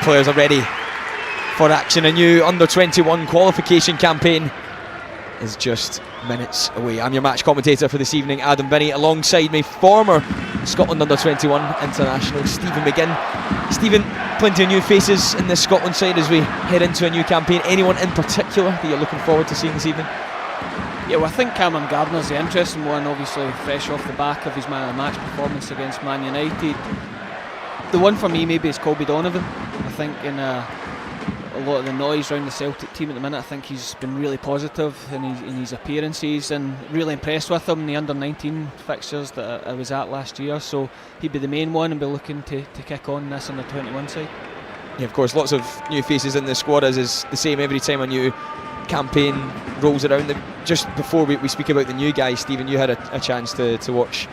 players are ready for action. A new under-21 qualification campaign is just minutes away. I'm your match commentator for this evening, Adam Binney. Alongside me, former Scotland under-21 international Stephen McGinn. Stephen, plenty of new faces in this Scotland side as we head into a new campaign. Anyone in particular that you're looking forward to seeing this evening? Yeah, well, I think Cameron Gardner's the interesting one, obviously fresh off the back of his man of the match performance against Man United. The one for me maybe is Colby Donovan. I think in a lot of the noise around the Celtic team at the minute, I think he's been really positive in his appearances, and really impressed with him in the under-19 fixtures that I was at last year. So he'd be the main one and be looking to kick on this under-21 side. Yeah, of course, lots of new faces in the squad, as is the same every time a new campaign rolls around. Just before we speak about the new guys, Stephen, you had a chance to watch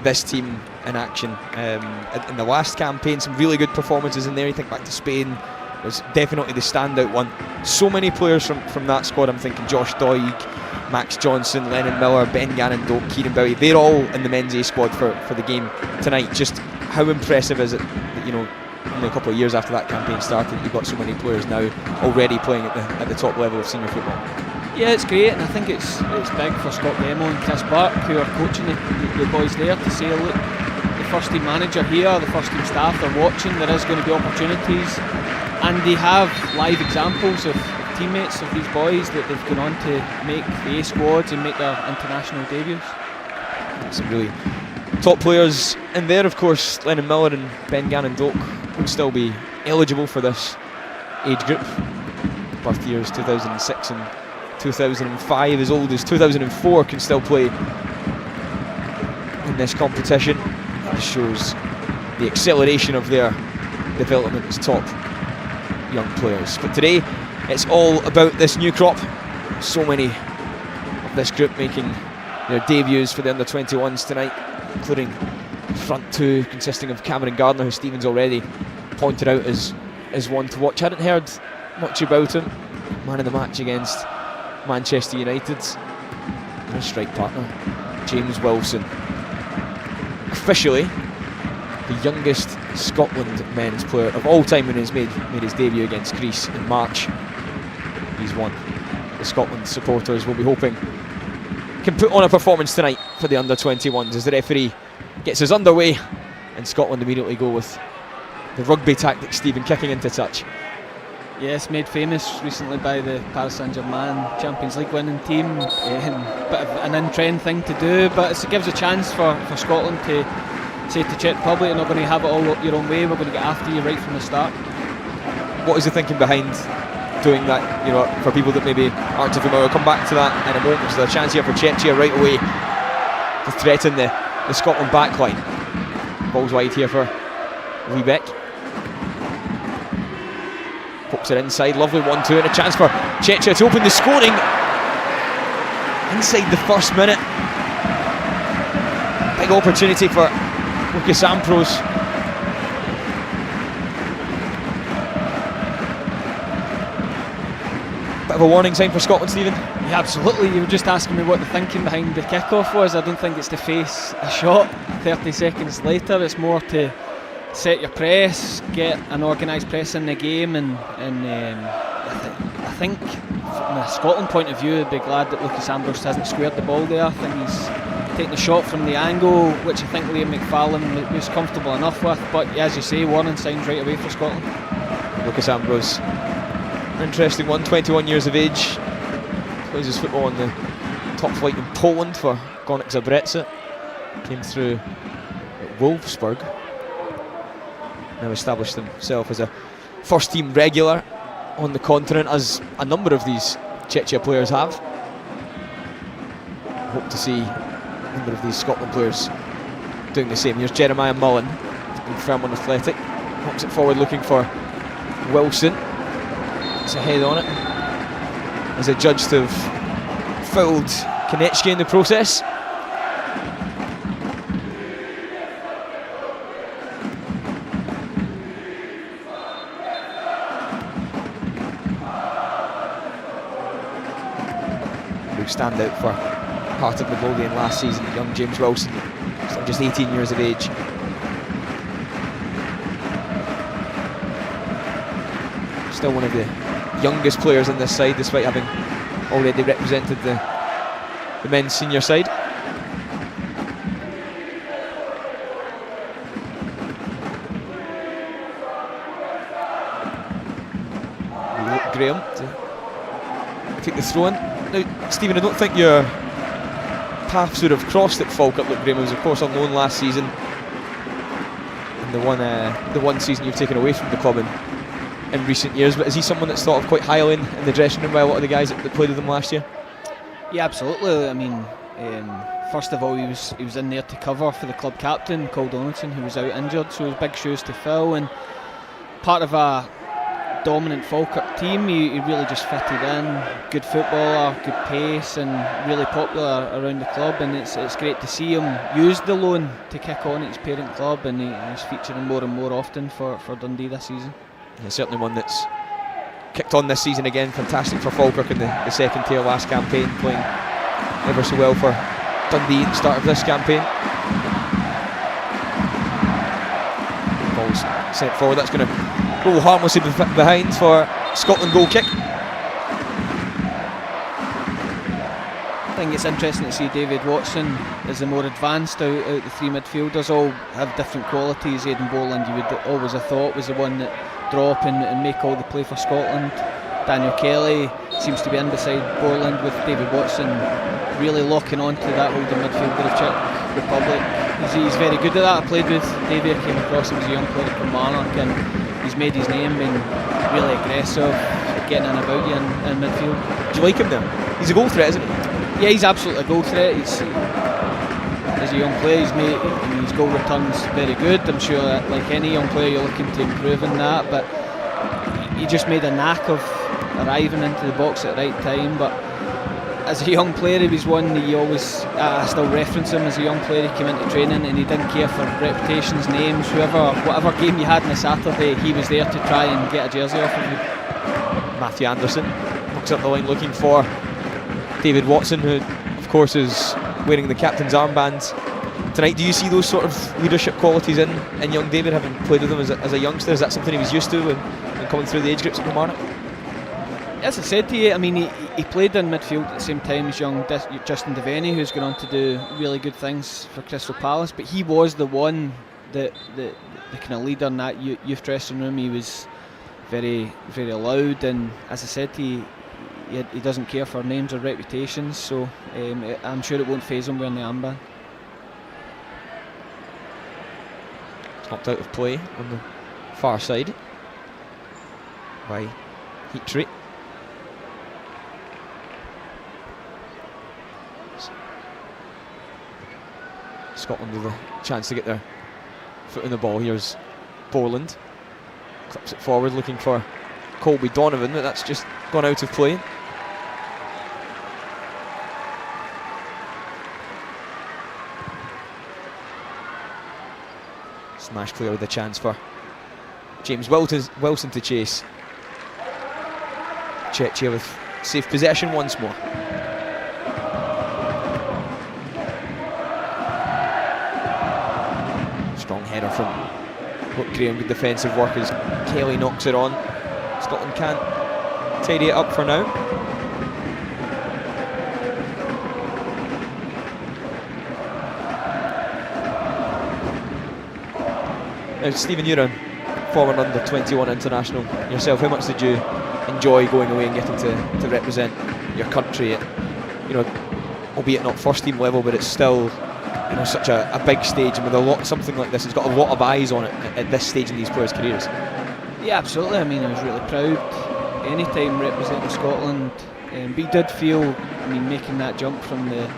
this team in action in the last campaign. Some really good performances in there. You think back to Spain, was definitely the standout one. So many players from that squad. I'm thinking Josh Doig, Max Johnson, Lennon Miller, Ben Gannon-Doak, Kieran Bowie. They're all in the men's A squad for the game tonight. Just how impressive is it that, you know, only a couple of years after that campaign started, you've got so many players now already playing at the top level of senior football? Yeah, it's great, and I think it's big for Scott Gemmill and Chris Park, who are coaching the boys there, to say, look, the first team manager here, the first team staff are watching. There is going to be opportunities, and they have live examples of teammates of these boys that they've gone on to make the A squads and make their international debuts. Some really top players in there. Of course, Lennon Miller and Ben Gannon-Doak would still be eligible for this age group. Birth years 2006 and 2005. As old as 2004 can still play in this competition. This shows the acceleration of their development as top young players. But today it's all about this new crop. So many of this group making their debuts for the under-21s tonight, including front two consisting of Cameron Gardner, who Stephen's already pointed out as one to watch. Hadn't heard much about him. Man of the match against Manchester United. And his strike partner, James Wilson. Officially the youngest Scotland men's player of all time when he's made his debut against Greece in March. He's one the Scotland supporters will be hoping can put on a performance tonight for the under-21s, as the referee gets us underway and Scotland immediately go with the rugby tactic, Stephen, kicking into touch. Yes, made famous recently by the Paris Saint-Germain Champions League winning team. Bit of an in-trend thing to do, but it gives a chance for Scotland to say to Czech Republic, you're not going to have it all your own way, we're going to get after you right from the start. What is the thinking behind doing that, you know, for people that maybe aren't so familiar? We'll come back to that in a moment. So there's a chance here for Czechia right away to threaten the Scotland backline. Ball's wide here for Riebeck. Pokes it inside, lovely 1-2, and a chance for Czechia to open the scoring inside the first minute. Big opportunity for Lucas Ambrose. Bit of a warning sign for Scotland, Stephen? Yeah, absolutely. You were just asking me what the thinking behind the kick-off was. I don't think it's to face a shot 30 seconds later. It's more to set your press, get an organised press in the game, and I think from a Scotland point of view, I'd be glad that Lucas Ambrose hasn't squared the ball there. I think he's taking the shot from the angle, which I think Liam McFarlane was comfortable enough with, but as you say, warning signs right away for Scotland. Lucas Ambrose, interesting one, 21 years of age, plays his football on the top flight in Poland for Górnik Zabrze. Came through at Wolfsburg. Now established himself as a first team regular on the continent, as a number of these Czechia players have. Hope to see a number of these Scotland players doing the same. Here's Jeremiah Mullen, he's been firm on Athletic, pops it forward looking for Wilson. It's a head on it, as adjudged to have fouled Konechny in the process. Stand out for part of Midlothian last season, young James Wilson, still just 18 years of age. Still one of the youngest players in this side, despite having already represented the men's senior side. Graham to take the throw in. Now, Stephen, I don't think your paths would have crossed at Falkirk. Luke Graham was, of course, on loan last season, and the one season you've taken away from the club in recent years. But is he someone that's thought of quite highly in the dressing room by a lot of the guys that played with him last year? Yeah, absolutely. I mean, first of all, he was in there to cover for the club captain, Cole Donaldson, who was out injured, so it was big shoes to fill, and part of a dominant Falkirk team. He really just fitted in. Good footballer, good pace, and really popular around the club, and it's great to see him use the loan to kick on at his parent club, and he's featuring more and more often for Dundee this season. Yeah, certainly one that's kicked on this season again. Fantastic for Falkirk in the second tier last campaign, playing ever so well for Dundee at the start of this campaign. Ball's sent forward. That's going to roll harmlessly behind for Scotland goal kick. I think it's interesting to see David Watson as the more advanced out the three midfielders. All have different qualities. Aidan Boland, you would always have thought, was the one that drop and make all the play for Scotland. Daniel Kelly seems to be in beside Borland, with David Watson really locking on to that holding midfielder of Czech Republic. He's very good at that. I played with Davey, I came across him as a young player from Kilmarnock, and he's made his name being really aggressive, getting in about you in midfield. Do you like him there? He's a goal threat, isn't he? Yeah, he's absolutely a goal threat. As a young player, his goal return's very good. I'm sure that, like any young player, you're looking to improve in that, but he just made a knack of arriving into the box at the right time. But as a young player, he was one that I still reference him as a young player. He came into training and he didn't care for reputations, names, whatever game you had on a Saturday, he was there to try and get a jersey off of you. Matthew Anderson looks up the line looking for David Watson, who of course is wearing the captain's armband tonight. Do you see those sort of leadership qualities in young David, having played with him as a youngster? Is that something he was used to when coming through the age groups at Kilmarnock? As I said to you, I mean, he played in midfield at the same time as young Justin Devaney, who's gone on to do really good things for Crystal Palace, but he was the one the kind of leader in that youth dressing room. He was very, very loud, and as I said to you, he doesn't care for names or reputations, so I'm sure it won't faze him wearing the armband. Knocked out of play on the far side by Heatree. Scotland with a chance to get their foot in the ball. Here's Borland, clips it forward looking for Colby Donovan, but that's just gone out of play. Smash clear with a chance for James Wilson to chase. Czechia with safe possession once more. Strong header from Luke Graham, good defensive work as Kelly knocks it on. Scotland can't tidy it up for now. Now, Stephen, you're a former Under-21 international yourself. How much did you enjoy going away and getting to represent your country at, albeit not first team level, but it's still such a big stage, and with something like this, it's got a lot of eyes on it at this stage in these players' careers. Yeah, absolutely. I mean, I was really proud anytime representing Scotland, but you did feel, making that jump from the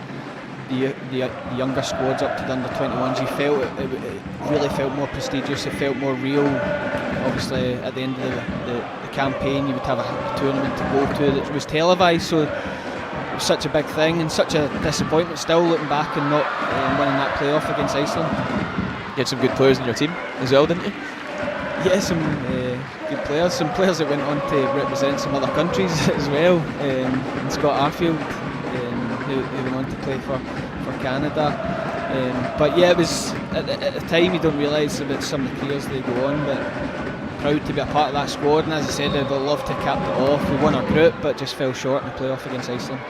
younger squads up to the Under-21s, you felt it really felt more prestigious, it felt more real. Obviously at the end of the campaign you would have a tournament to go to that was televised, so it was such a big thing, and such a disappointment still looking back and not winning that playoff against Iceland. You had some good players in your team as well, didn't you? Yeah, some good players, some players that went on to represent some other countries as well, and Scott Arfield, who went on to play for Canada. But yeah, it was at the time you don't realise about some of the careers they go on, but proud to be a part of that squad, and as I said, I'd love to cap it off. We won our group but just fell short in the playoff against Iceland.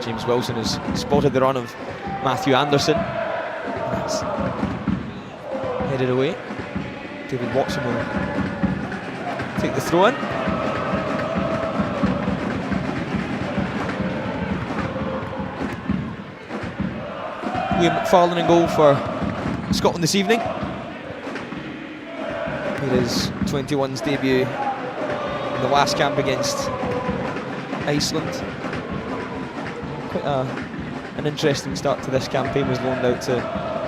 James Wilson has spotted the run of Matthew Anderson. That's headed away. David Watson will take the throw in. Liam McFarlane in goal for Scotland this evening. It is 21's debut in the last camp against Iceland. Quite an interesting start to this campaign. Was loaned out to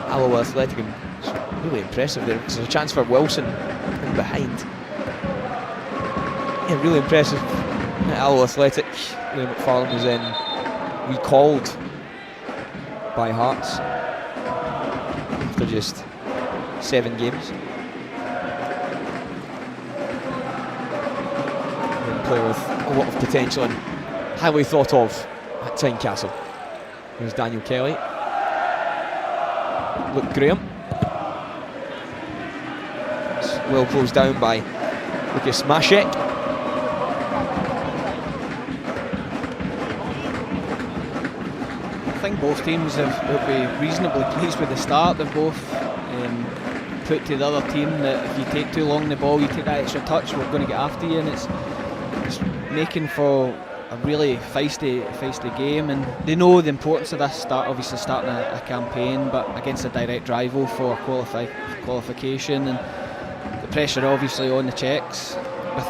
Alloa Athletic, and it's really impressive there. There's a chance for Wilson in behind. Yeah, really impressive at Alloa Athletic. Liam McFarlane was then recalled by Hearts after just 7 games. A player with a lot of potential and highly thought of at Tynecastle. Here's Daniel Kelly. Luke Graham. It's well closed down by Lucas Maszek. I think both teams will be reasonably pleased with the start. They've both put to the other team that if you take too long the ball, you take that extra touch, we're going to get after you, and it's making for a really feisty game. And they know the importance of this start, obviously starting a campaign, but against a direct rival for qualification, and the pressure obviously on the Czechs.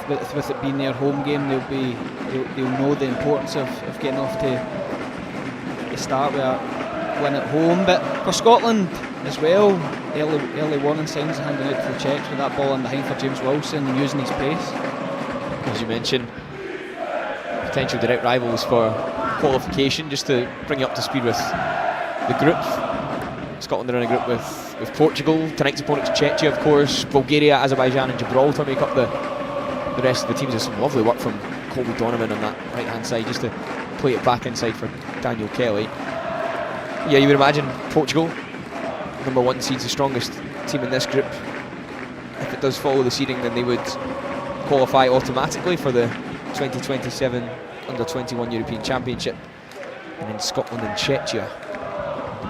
With it being their home game, they'll know the importance of getting off to start with a win at home. But for Scotland as well, early warning signs are handing out to the Czechs with that ball in behind for James Wilson and using his pace. As you mentioned, potential direct rivals for qualification. Just to bring you up to speed with the group, Scotland are in a group with Portugal. Tonight's opponents Czechia, of course, Bulgaria, Azerbaijan and Gibraltar make up the rest of the teams. There's some lovely work from Colby Donovan on that right hand side just to play it back inside for Daniel Kelly. Yeah, you would imagine Portugal, number 1 seed's the strongest team in this group. If it does follow the seeding, then they would qualify automatically for the 2027 Under-21 European Championship. And then Scotland and Czechia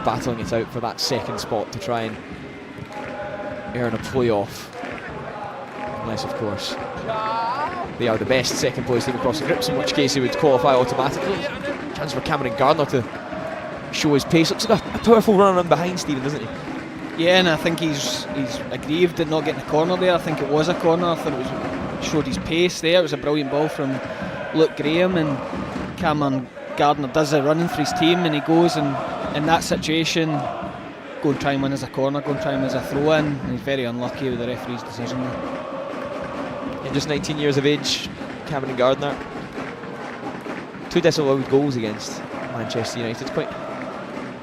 battling it out for that second spot to try and earn a playoff. Unless, of course, they are the best second place team across the groups, in which case they would qualify automatically. Chance for Cameron Gardner to show his pace. Looks like a powerful runner in behind, Stephen, doesn't he? Yeah, and I think he's aggrieved at not getting a corner there. I think it was a corner. I thought it showed his pace there. It was a brilliant ball from Luke Graham, and Cameron Gardner does the running for his team, and he goes and in that situation go and try and win as a corner, go and try and win as a throw-in, and he's very unlucky with the referee's decision there. Yeah, just 19 years of age, Cameron Gardner. 2 disallowed goals against Manchester United. Quite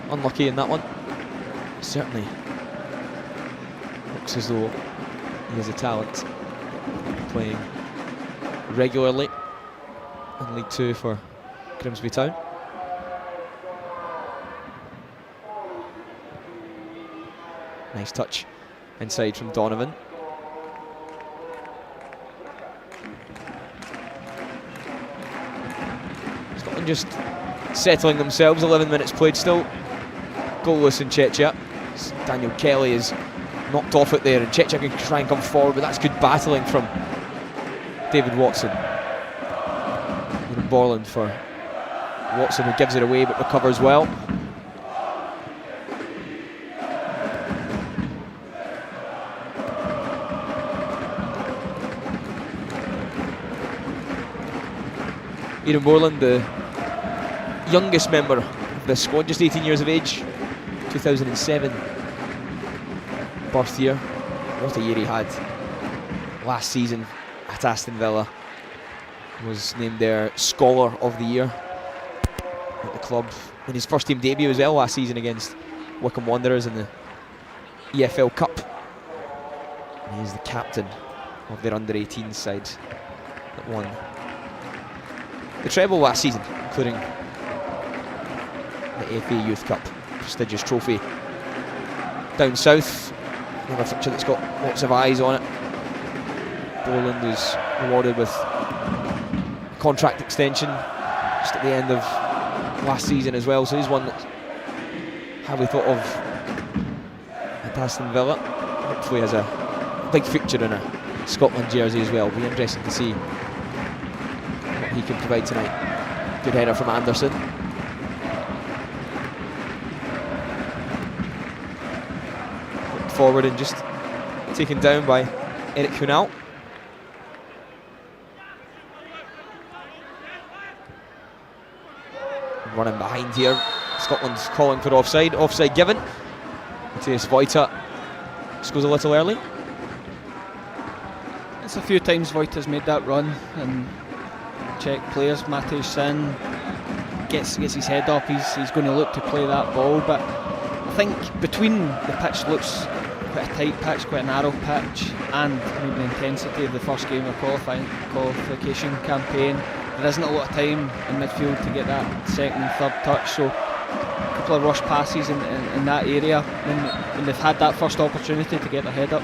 unlucky in that one. Certainly looks as though he has a talent, playing regularly in League 2 for Grimsby Town. Nice touch inside from Donovan. Scotland just settling themselves. 11 minutes played still. Goalless in Czechia. Daniel Kelly is knocked off it there, and Czechia can try and come forward, but that's good battling from David Watson. Borland for Watson, who gives it away but recovers well. Aaron Borland, the youngest member of the squad, just 18 years of age, 2007 birth year. What a year he had last season at Aston Villa. Was named their Scholar of the Year at the club in his first team debut as well last season against Wycombe Wanderers in the EFL Cup. And he's the captain of their under-18 side that won the treble last season, including the FA Youth Cup, prestigious trophy down south. Another fixture that's got lots of eyes on it. Borland was rewarded with a contract extension just at the end of last season as well, so he's one that's highly thought of at Aston Villa. Hopefully has a big future in a Scotland jersey as well. It'll be interesting to see what he can provide tonight. Good header from Anderson. Put forward and just taken down by Eric Hunal. Running behind here. Scotland's calling for offside. Offside given. Matthias Vojta scores a little early. It's a few times Vojta's made that run, and Czech players, Matej Sin gets his head up, he's going to look to play that ball, but I think between the pitch looks quite a tight pitch, quite a narrow pitch, and maybe the intensity of the first game of qualification campaign, there isn't a lot of time in midfield to get that second and third touch, so a couple of rush passes in that area when they've had that first opportunity to get their head up.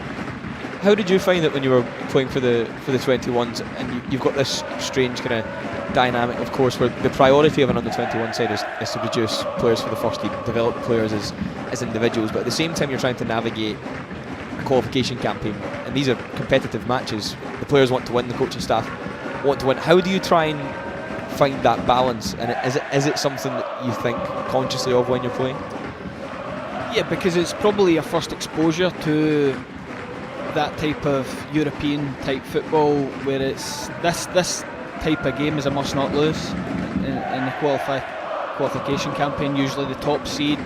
How did you find it when you were playing for the 21s, and you've got this strange kind of dynamic, of course, where the priority of an under-21 side is to produce players for the first team, develop players as individuals, but at the same time you're trying to navigate a qualification campaign, and these are competitive matches. The players want to win, the coaching staff want to win. How do you try and find that balance, and is it something that you think consciously of when you're playing? Yeah, because it's probably your first exposure to that type of European type football, where it's this type of game is a must not lose in the qualification campaign. Usually the top seed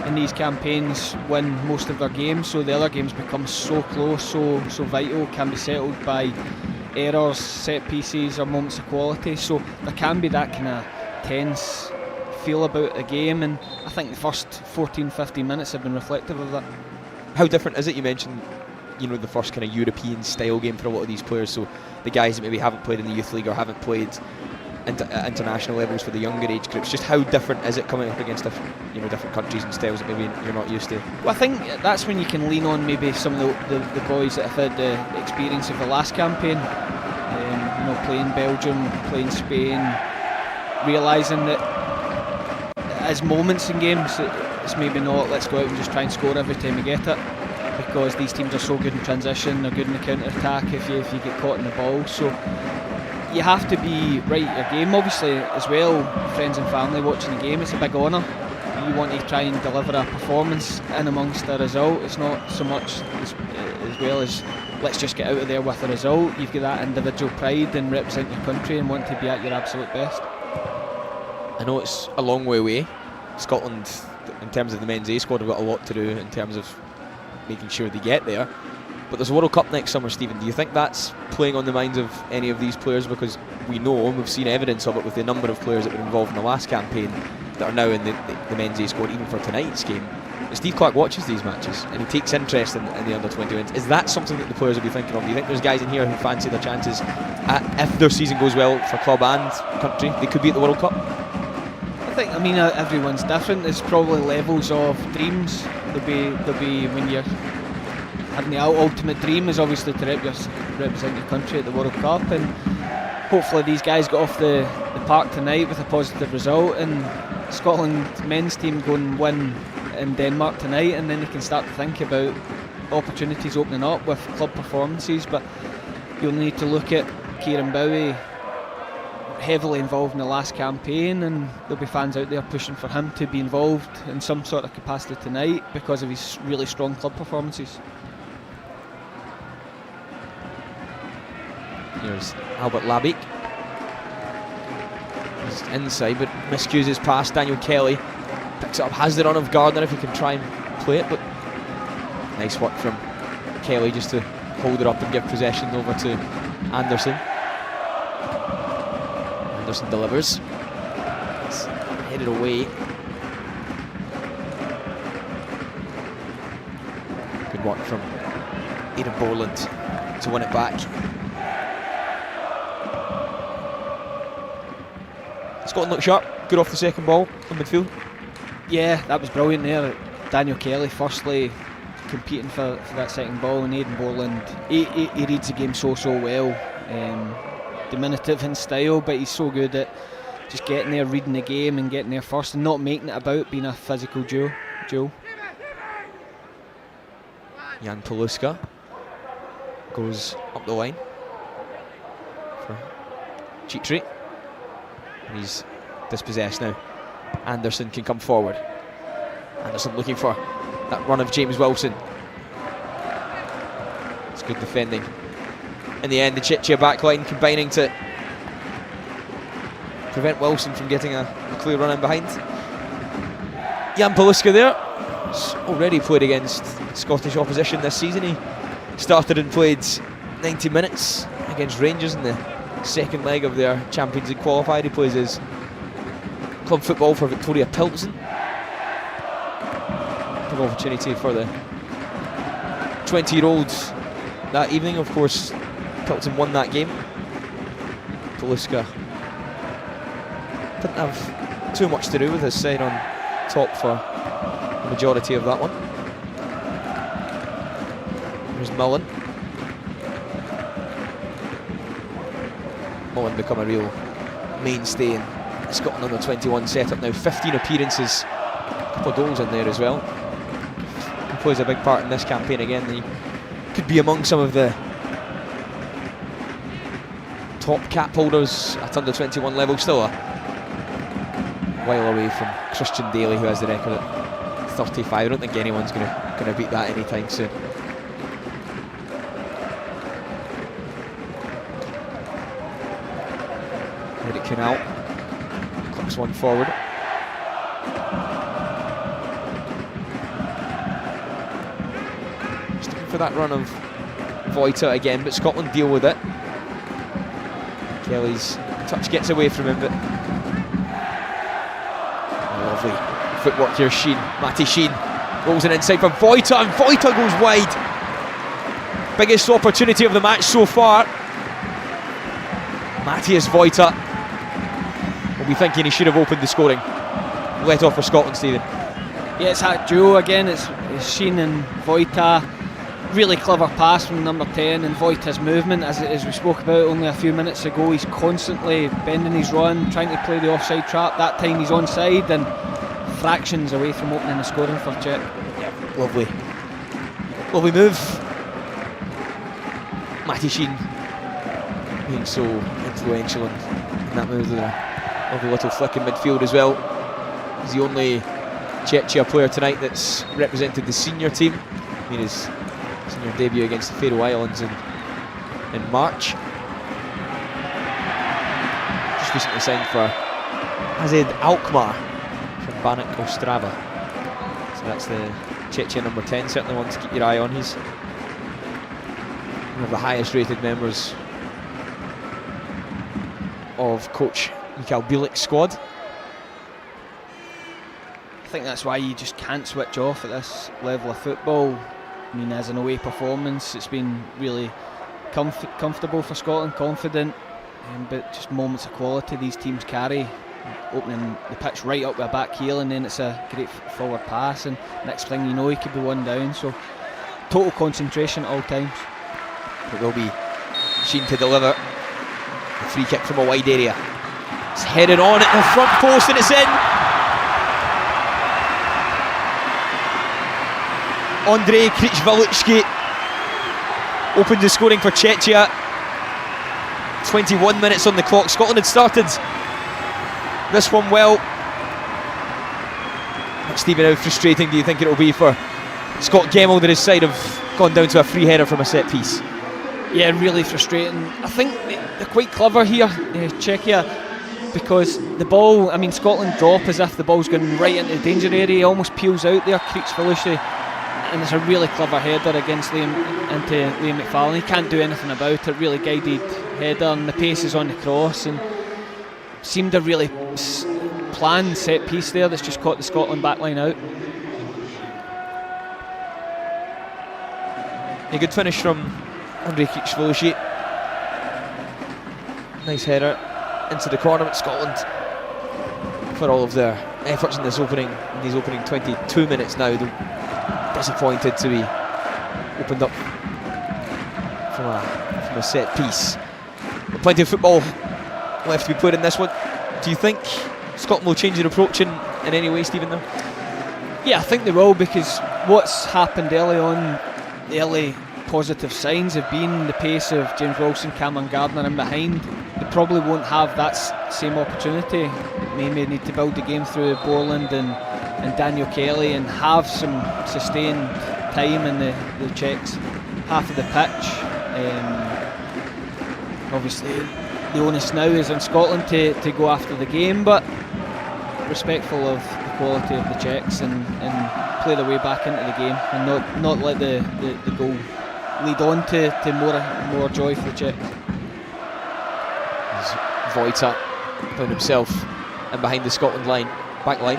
in these campaigns win most of their games, so the other games become so close, so vital, can be settled by errors, set pieces or moments of quality, so there can be that kind of tense feel about a game, and I think the first 14-15 minutes have been reflective of that. How different is it? You mentioned the first kind of European style game for a lot of these players, so the guys that maybe haven't played in the youth league or haven't played at international levels for the younger age groups. Just how different is it coming up against different countries and styles that maybe you're not used to? Well, I think that's when you can lean on maybe some of the boys that have had the experience of the last campaign, playing Belgium, playing Spain, realising that as moments in games, it's maybe not let's go out and just try and score every time we get it, because these teams are so good in transition, they're good in the counter-attack if you get caught in the ball, so you have to be right at your game. Obviously as well, friends and family watching the game, it's a big honour. You want to try and deliver a performance in amongst a result. It's not so much as well as let's just get out of there with a result. You've got that individual pride and represent your country and want to be at your absolute best. I know it's a long way away. Scotland, in terms of the men's A squad, have got a lot to do in terms of making sure they get there, but there's a World Cup next summer, Stephen. Do you think that's playing on the minds of any of these players? Because we know, and we've seen evidence of it with the number of players that were involved in the last campaign that are now in the men's A squad, even for tonight's game. Steve Clarke watches these matches and he takes interest in the under-21s. Is that something that the players will be thinking of? Do you think there's guys in here who fancy their chances if their season goes well for club and country? They could be at the World Cup? I mean everyone's different. There's probably levels of dreams. There'll be when you're having the ultimate dream is obviously to represent your country at the World Cup, and hopefully these guys got off the park tonight with a positive result, and Scotland men's team go and win in Denmark tonight, and then they can start to think about opportunities opening up with club performances. But you'll need to look at Kieran Bowie, heavily involved in the last campaign, and there'll be fans out there pushing for him to be involved in some sort of capacity tonight because of his really strong club performances. Here's Albert Labic. He's inside but miscues his pass. Daniel Kelly picks it up, has the run of Gardner if he can try and play it, but nice work from Kelly just to hold it up and give possession over to Anderson. Anderson delivers. It's headed away. Good work from Aidan Borland to win it back. Scotland looked sharp, good off the second ball in midfield. Yeah, that was brilliant there. Daniel Kelly firstly competing for that second ball, and Aidan Borland, he reads the game so well. Diminutive in style, but he's so good at just getting there, reading the game and getting there first and not making it about being a physical duel. Jan Paluska goes up the line for Cheatry, and he's dispossessed now. Anderson can come forward. Anderson looking for that run of James Wilson. It's good defending. In the end, the Czechia backline combining to prevent Wilson from getting a clear run in behind. Jan Paluska there. He's already played against Scottish opposition this season. He started and played 90 minutes against Rangers in the second leg of their Champions League qualifier. He plays his club football for Victoria Pilsen. Big opportunity for the 20-year-olds that evening. Of course, Pilsen won that game. Paluska didn't have too much to do with his side on top for the majority of that one. There's Mullen. Mullen become a real mainstay in Scotland Under-21 setup now. 15 appearances, a couple of goals in there as well. He plays a big part in this campaign again. He could be among some of the top cap holders at Under-21 level. Still a while away from Christian Daly, who has the record at 35. I don't think anyone's going to beat that anytime soon. Eric Kunal clocks one forward. Just looking for that run of Vojta again, but Scotland deal with it. Kelly's touch gets away from him, but lovely footwork here. Sheen, Matty Sheen rolls it inside from Vojta, and Vojta goes wide. Biggest opportunity of the match so far. Matthias Vojta will be thinking he should have opened the scoring. Let off for Scotland, Stephen. Yeah, it's that duo again. It's Sheen and Vojta. Really clever pass from number 10, and Vojta's movement, as we spoke about only a few minutes ago, he's constantly bending his run, trying to play the offside trap. That time he's onside and fractions away from opening the scoring for Czech. Yeah, lovely move. Matty Sheen being so influential in that move there. Lovely little flick in midfield as well. He's the only Czechia player tonight that's represented the senior team. I mean, his senior debut against the Faroe Islands in March. Just recently signed for Azed Alkmaar from Banek Ostrava. So that's the Czechia number 10, certainly one to keep your eye on. He's one of the highest rated members of coach Mikael Bielik's squad. I think that's why you just can't switch off at this level of football. I mean, as an away performance, it's been really comfortable for Scotland, confident, but just moments of quality these teams carry, opening the pitch right up with a back heel, and then it's a great forward pass, and next thing you know, he could be one down. So total concentration at all times. It will be Sheen to deliver. A free kick from a wide area. It's headed on at the front post, and it's in. Andrei Kricvalutsky opened the scoring for Czechia. 21 minutes on the clock. Scotland had started this one well. Stephen, how frustrating do you think it will be for Scott Gemmill that his side have gone down to a free header from a set piece? Yeah, really frustrating. I think they're quite clever here, Czechia, because the ball, I mean, Scotland drop as if the ball's going right into the danger area. He almost peels out there, Kricvalutsky, and it's a really clever header against Liam McFarlane. He can't do anything about it. Really guided header, and the pace is on the cross, and seemed a really planned set piece there that's just caught the Scotland backline out. A good finish from Andrei Kricvalutsky. Nice header into the corner, but Scotland, for all of their efforts in these opening 22 minutes now, they're disappointed to be opened up from a set piece. But plenty of football left to be played in this one. Do you think Scotland will change their approach in any way, Stephen, though? Yeah, I think they will, because what's happened early on, the early positive signs have been the pace of James Wilson, Cameron Gardner in behind. They probably won't have that same opportunity. They may need to build the game through Borland and Daniel Kelly and have some sustained time in the Czechs half of the pitch. Obviously the onus now is on Scotland to go after the game, but respectful of the quality of the Czechs and play their way back into the game and not let the goal lead on to more joy for the Czechs. Vojta found himself in behind the Scotland back line.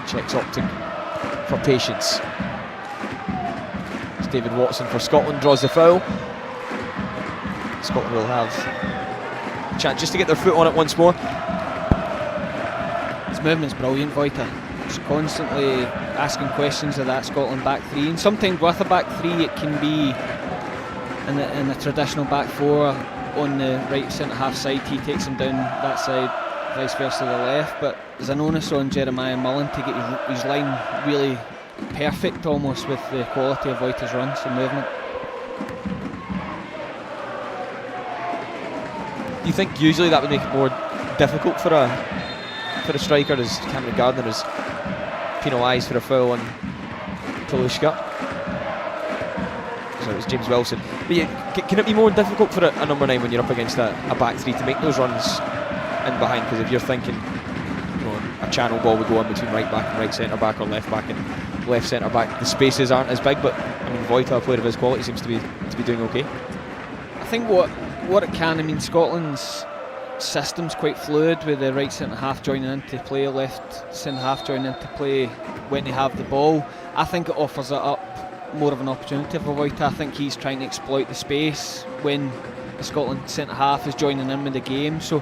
Czechs opting for patience. It's David Watson for Scotland, draws the foul. Scotland will have a chance just to get their foot on it once more. His movement's brilliant, Vojta. Just constantly asking questions of that Scotland back three, and sometimes with a back three it can be in the traditional back four on the right centre half side. He takes him down that side, vice versa the left, but there's an onus on Jeremiah Mullen to get his line really perfect almost with the quality of Vojta's runs and movement. Do you think usually that would make it more difficult for a striker, as Cameron Gardner is penalised for a foul on Palushka? So it was James Wilson. But yeah, can it be more difficult for a number 9 when you're up against a back three to make those runs in behind? Because if you're thinking, a channel ball would go in between right back and right centre back, or left back and left centre back, the spaces aren't as big. But I mean, Vojta, a player of his quality, seems to be doing okay. I think what it can, I mean, Scotland's system's quite fluid, with the right centre half joining into play, left centre half joining into play when they have the ball. I think it offers it up more of an opportunity for Vojta. I think he's trying to exploit the space when the Scotland centre half is joining in with the game. So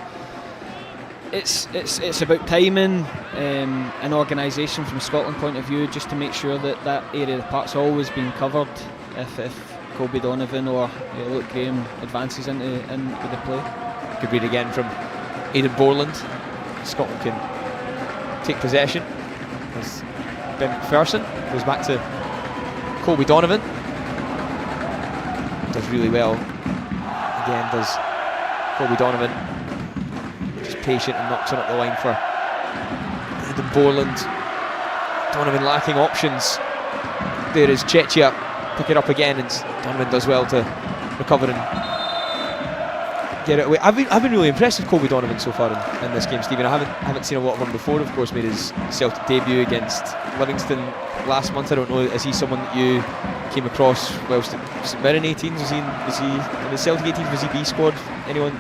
it's about timing and organisation from a Scotland point of view, just to make sure that area of the park's always being covered if Colby Donovan or Luke Graham advances in with the play. Good read again from Aidan Borland. Scotland can take possession as Ben McPherson goes back to Colby Donovan. Does really well. Again, does Colby Donovan. Just patient and knocks it up the line for Aidan Borland. Donovan lacking options. There is Czechia. Pick it up again, and Donovan does well to recover and get it away. I've been really impressed with Colby Donovan so far in this game, Stephen. I haven't seen a lot of him before. Of course, made his Celtic debut against Livingston last month. I don't know, is he someone that you came across whilst at St Mirren 18s? Was he in the Celtic 18s? Was he B squad? Anyone?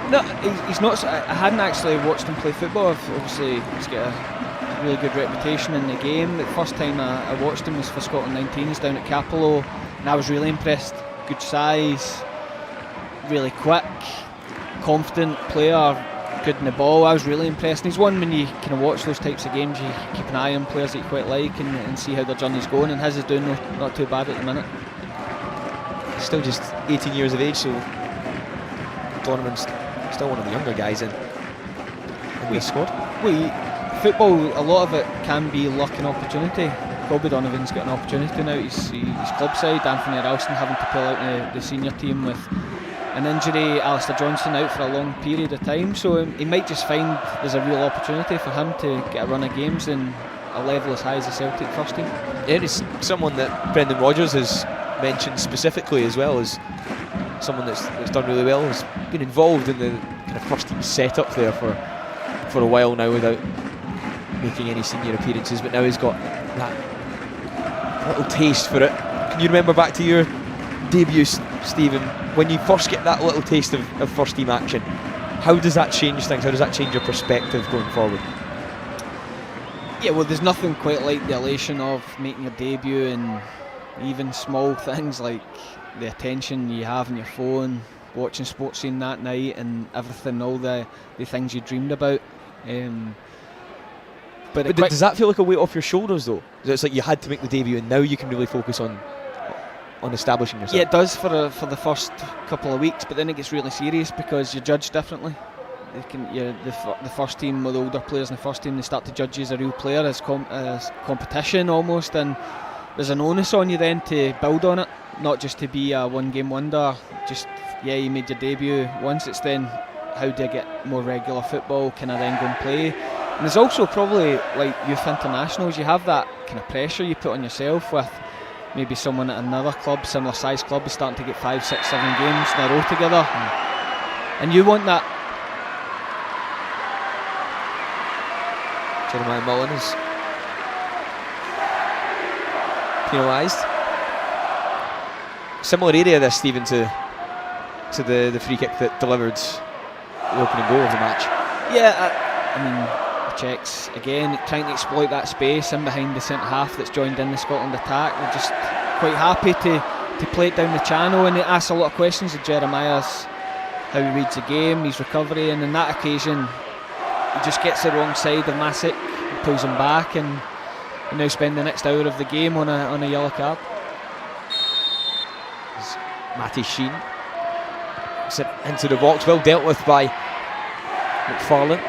No, he's not. I hadn't actually watched him play football. Obviously, he's got a really good reputation in the game. The first time I watched him was for Scotland 19s down at Capello, and I was really impressed. Good size, really quick, confident player, good in the ball. I was really impressed. And he's one, when you kind of watch those types of games, you keep an eye on players that you quite like and see how their journey's going, and his is doing not too bad at the minute. Still just 18 years of age, so Donovan's still one of the younger guys in the squad. Football, a lot of it can be luck and opportunity. Colby Donovan's got an opportunity now. He's club side. Anthony Ralston having to pull out the senior team with an injury. Alistair Johnson out for a long period of time, so he might just find there's a real opportunity for him to get a run of games in a level as high as the Celtic first team. Yeah, it's someone that Brendan Rodgers has mentioned specifically, as well as someone that's done really well. Has been involved in the kind of first team setup there for a while now without making any senior appearances, but now he's got that little taste for it. Can you remember back to your debut, Stephen, when you first get that little taste of first team action? How does that change things? How does that change your perspective going forward? Yeah, well, there's nothing quite like the elation of making your debut, and even small things like the attention you have on your phone, watching Sports Scene that night, and everything, all the things you dreamed about. But does that feel like a weight off your shoulders though? It's like you had to make the debut and now you can really focus on establishing yourself. Yeah, it does for the first couple of weeks, but then it gets really serious because you're judged differently. The first team, with the older players in the first team, they start to judge you as a real player, as competition almost, and there's an onus on you then to build on it, not just to be a one-game wonder. Just, you made your debut once, it's then how do I get more regular football, can I then go and play? And there's also probably like youth internationals, you have that kind of pressure you put on yourself with maybe someone at another club, similar size club, is starting to get 5, 6, 7 games in a row together, and you want that. Jeremiah Mullen is penalised. Similar area this, Stephen, to the free kick that delivered the opening goal of the match. Yeah, I mean, the Czechs again trying to exploit that space in behind the centre half that's joined in the Scotland attack. They're just quite happy to play it down the channel, and they ask a lot of questions of Jeremiah's, how he reads the game, his recovery, and on that occasion he just gets the wrong side of Masic, pulls him back, and we now spend the next hour of the game on a yellow card. Matty Sheen into the box, well dealt with by McFarlane.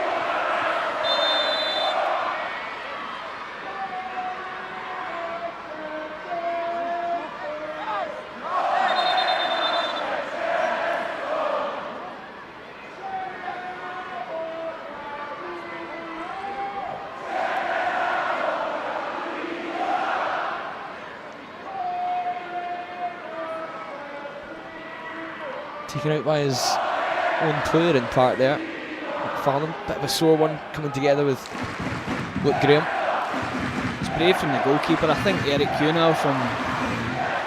Taken out by his own player in part there. McFarlane, bit of a sore one coming together with Luke Graham. It's brave from the goalkeeper. I think Eric Cunell from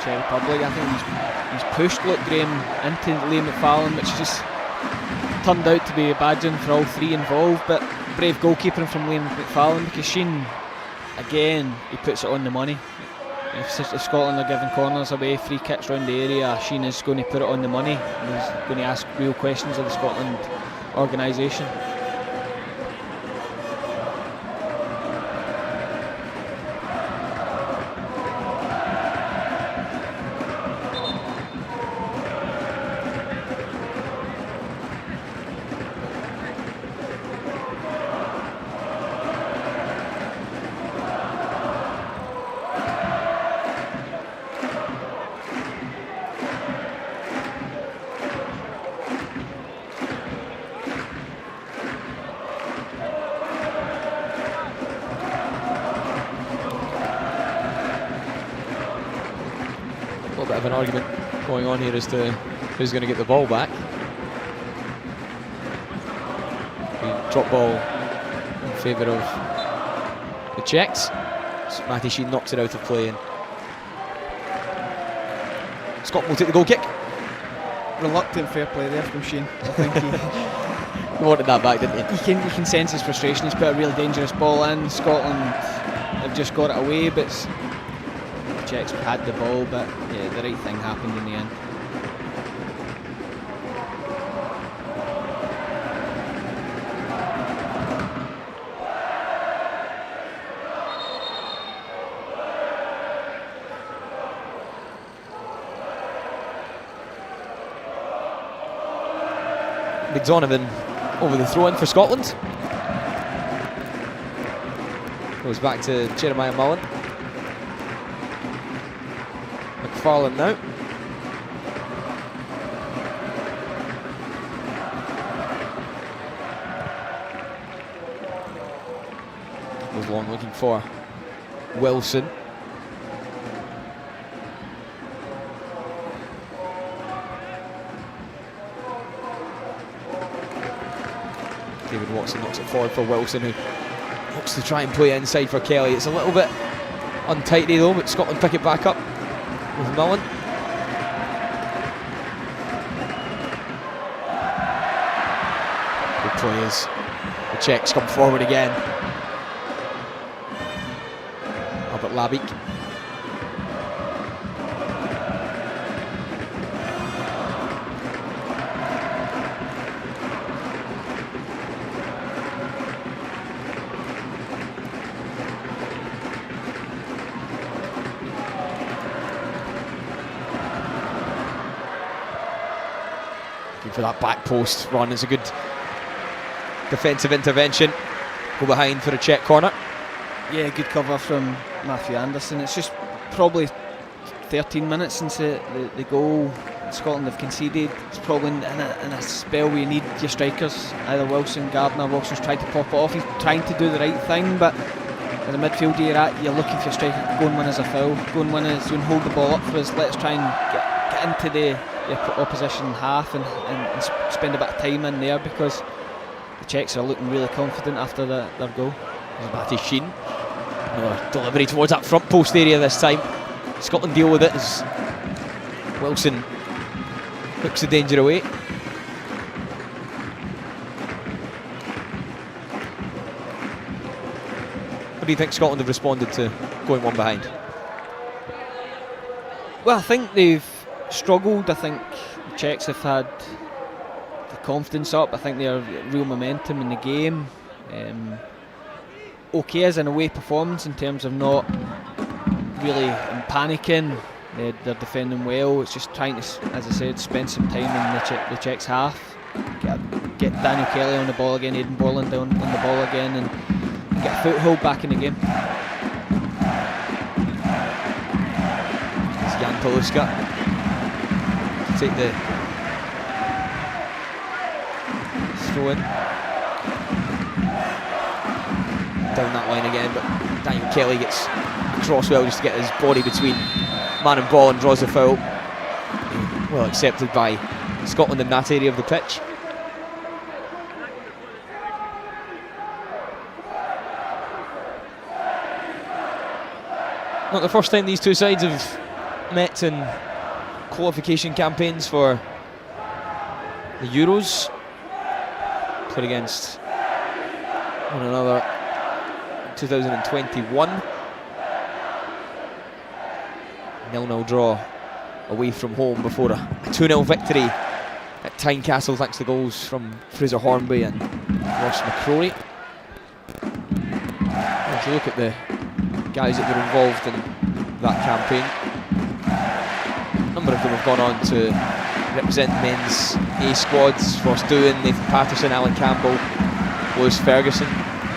Czech Republic, I think he's pushed Luke Graham into Liam McFarlane, which just turned out to be a badging for all three involved, but brave goalkeeping from Liam McFarlane, because Sheen, again, he puts it on the money. If Scotland are giving corners away, free kicks around the area, Sheen is going to put it on the money, and he's going to ask real questions of the Scotland organisation. Bit of an argument going on here as to who's going to get the ball back. Drop ball in favour of the Czechs. So Matty Sheen knocks it out of play, and Scott will take the goal kick. Reluctant fair play there from Sheen. I think he wanted that back, didn't he? You can sense his frustration. He's put a really dangerous ball in. Scotland have just got it away, but the Czechs had the ball, but yeah, the right thing happened in the end. Donovan over the throw-in for Scotland. Goes back to Jeremiah Mullen. McFarlane now. Goes long looking for Wilson. David Watson knocks it forward for Wilson, who looks to try and play inside for Kelly. It's a little bit untidy though, but Scotland pick it back up with Mullen. Good play as the Czechs come forward again. Albert Labik. for that back post run. It's a good defensive intervention. Go behind for a Czech corner. Yeah, good cover from Matthew Anderson. It's just probably 13 minutes since the goal Scotland have conceded. It's probably in a spell where you need your strikers, either Wilson, Gardner. Wilson's tried to pop it off. He's trying to do the right thing, but in the midfield you're looking for your striker to go and win as a foul. Go and win as, hold the ball up for us. Let's try and get into the opposition half and spend a bit of time in there, because the Czechs are looking really confident after their goal. There's Matty Sheen. Another delivery towards that front post area this time. Scotland deal with it as Wilson hooks the danger away. How do you think Scotland have responded to going one behind? Well, I think they've struggled. I think the Czechs have had the confidence up. I think they have real momentum in the game. Okay as an away performance in terms of not really panicking. They're defending well. It's just trying to, as I said, spend some time in the Czechs half. Get Daniel Kelly on the ball again, Aidan Borland on the ball again, and get a foothold back in the game. It's Jan Paluska to take the throw in. Down that line again, but Daniel Kelly gets across well just to get his body between man and ball and draws the foul. Well accepted by Scotland in that area of the pitch. Not the first time these two sides have met in qualification campaigns for the Euros. Played against one another in 2021. 0-0 draw away from home before a 2-0 victory at Tynecastle, thanks to goals from Fraser Hornby and Ross McCrory. If you look at the guys that were involved in that campaign, a number of them have gone on to represent men's A squads. Ross Doohan, Nathan Patterson, Alan Campbell, Lewis Ferguson,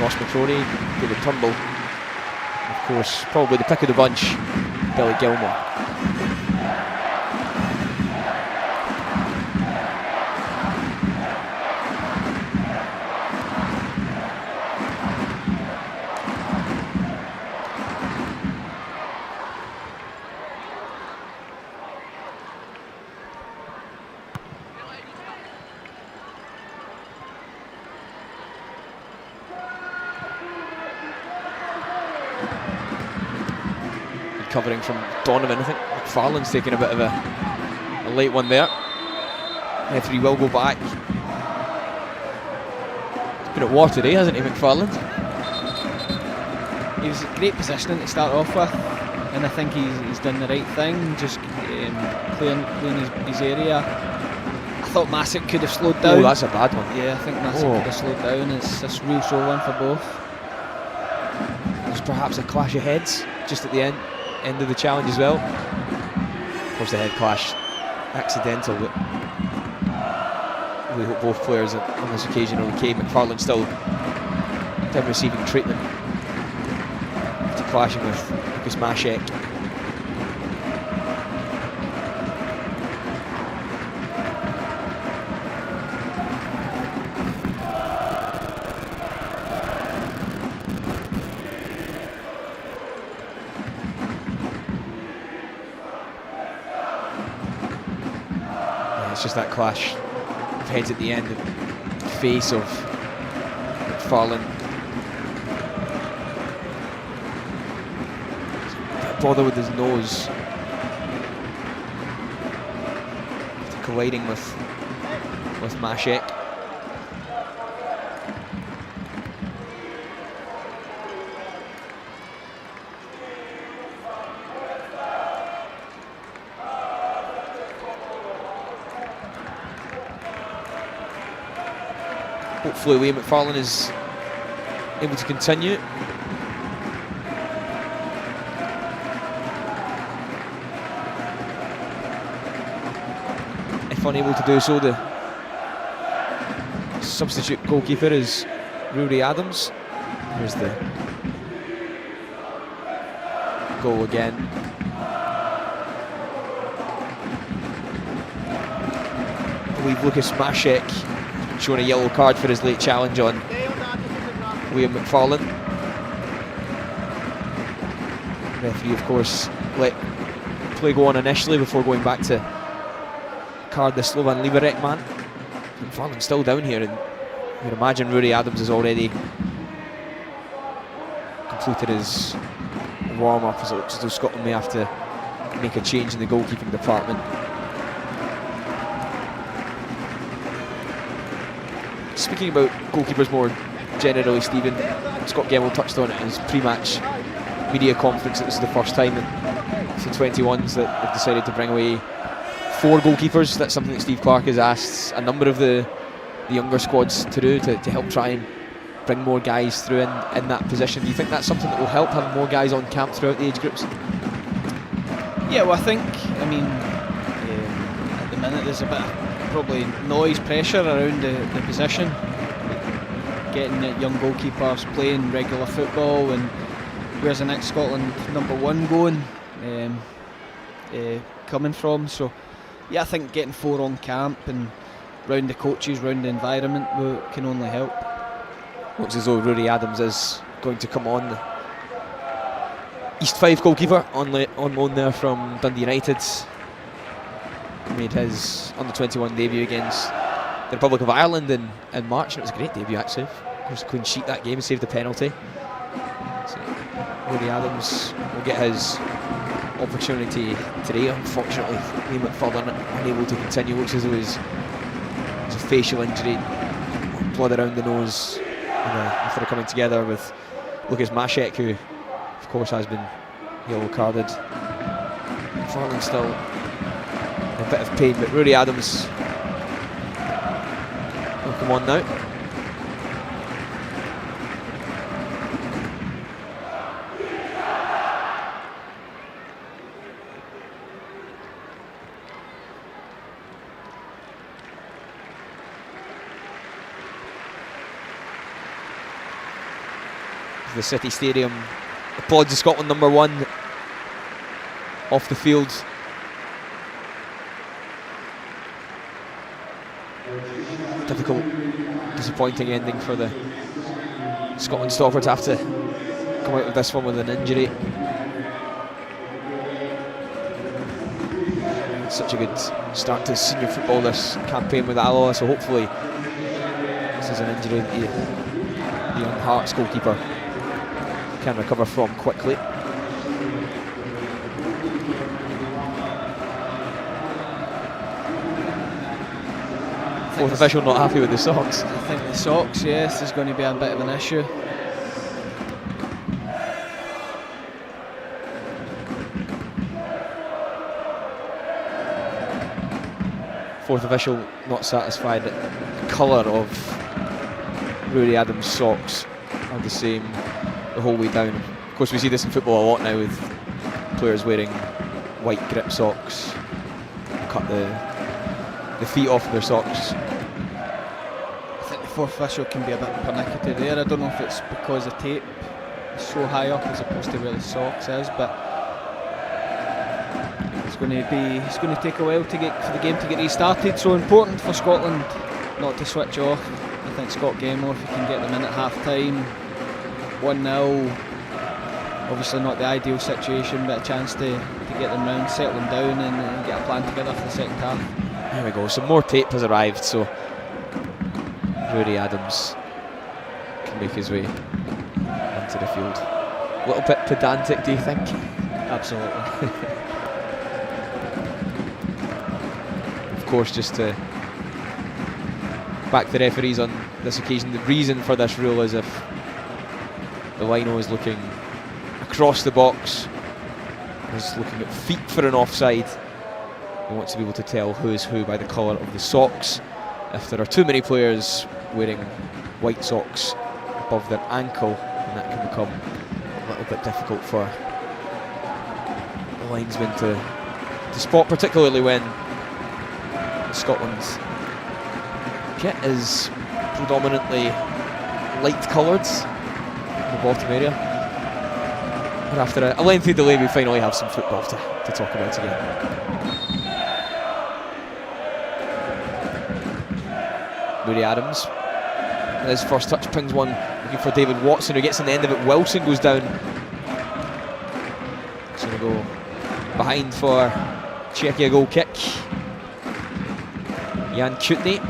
Ross McCrory, David Turnbull, and of course probably the pick of the bunch, Billy Gilmore. Covering from Donovan. I think McFarlane's taking a bit of a late one there. Referee will go back. He's been at war today, hasn't he, McFarlane? He was in great positioning to start off with, and I think he's done the right thing, just clearing his area. I thought Masick could have slowed down. Oh, that's a bad one. Yeah, I think Masick could have slowed down. It's a real sore one for both. There's perhaps a clash of heads just at the end of the challenge as well. Of course, the head clash accidental, but we hope both players on this occasion are okay. McFarlane still receiving treatment after clashing with Lucas Mashek. It's just that clash of heads at the end, the face of McFarlane. Bother with his nose. After colliding with Mashek. Hopefully Liam McFarlane is able to continue. If unable to do so, the substitute goalkeeper is Rory Adams. Here's the goal again. I believe Lucas Maszek shown a yellow card for his late challenge on Liam McFarlane. Referee, of course, let play go on initially before going back to card the Slovan Liberec man. McFarlane's still down here, and you'd imagine Rory Adams has already completed his warm-up, as it looks as though Scotland may have to make a change in the goalkeeping department. Speaking about goalkeepers more generally, Stephen, Scott Gemmill touched on it in his pre-match media conference. This is the first time in the 21s that they've decided to bring away 4 goalkeepers. That's something that Steve Clarke has asked a number of the younger squads to do, to help try and bring more guys through in that position. Do you think that's something that will help, having more guys on camp throughout the age groups? Yeah, well, I mean, at the minute there's a bit of probably noise, pressure around the position. Getting young goalkeepers playing regular football, and where's the next Scotland #1 going, coming from? So yeah, I think getting 4 on camp and round the coaches, round the environment can only help. Looks as though Rory Adams is going to come on. East 5 goalkeeper on loan there from Dundee United. Made his under-21 debut against the Republic of Ireland in March, and it was a great debut actually. Of course, clean sheet that game, saved the penalty. So Rory Adams will get his opportunity today. Unfortunately, Liam McFarlane unable to continue. Looks as though he's a facial injury, blood around the nose, after coming together with Lucas Maszek, who of course has been yellow carded. McFarlane still in a bit of pain, but Rory Adams will come on now. The City Stadium applauds the Scotland #1 off the field. Difficult, disappointing ending for the Scotland stopper to have to come out of this one with an injury. Such a good start to senior football this campaign with Alloa, so hopefully this is an injury that the young Hearts goalkeeper can recover from quickly. Fourth official not happy with the socks. I think the socks, yes, is going to be a bit of an issue. Fourth official not satisfied that the colour of Rory Adams' socks are the same the whole way down. Of course, we see this in football a lot now, with players wearing white grip socks, cut the feet off their socks. I think the fourth official can be a bit pernickety there. I don't know if it's because the tape is so high up as opposed to where the socks is, but it's going to take a while for the game to get restarted. So important for Scotland not to switch off. I think Scott Gemmill, if he can get them in at half time, 1-0, obviously not the ideal situation, but a chance to get them round, settle them down, and get a plan together for the second half. There we go, some more tape has arrived, so Rory Adams can make his way onto the field. A little bit pedantic, do you think? Absolutely. Of course, just to back the referees on this occasion, the reason for this rule is if the lino is looking across the box, is looking at feet for an offside, he wants to be able to tell who is who by the colour of the socks. If there are too many players wearing white socks above their ankle, then that can become a little bit difficult for the linesman to spot, particularly when Scotland's kit is predominantly light coloured in the bottom area. But after a lengthy delay, we finally have some football to talk about again. Moody Adams, his first touch, pings one looking for David Watson, who gets in the end of it. Wilson goes down. It's going to go behind for Czechia goal kick. Jan Kutny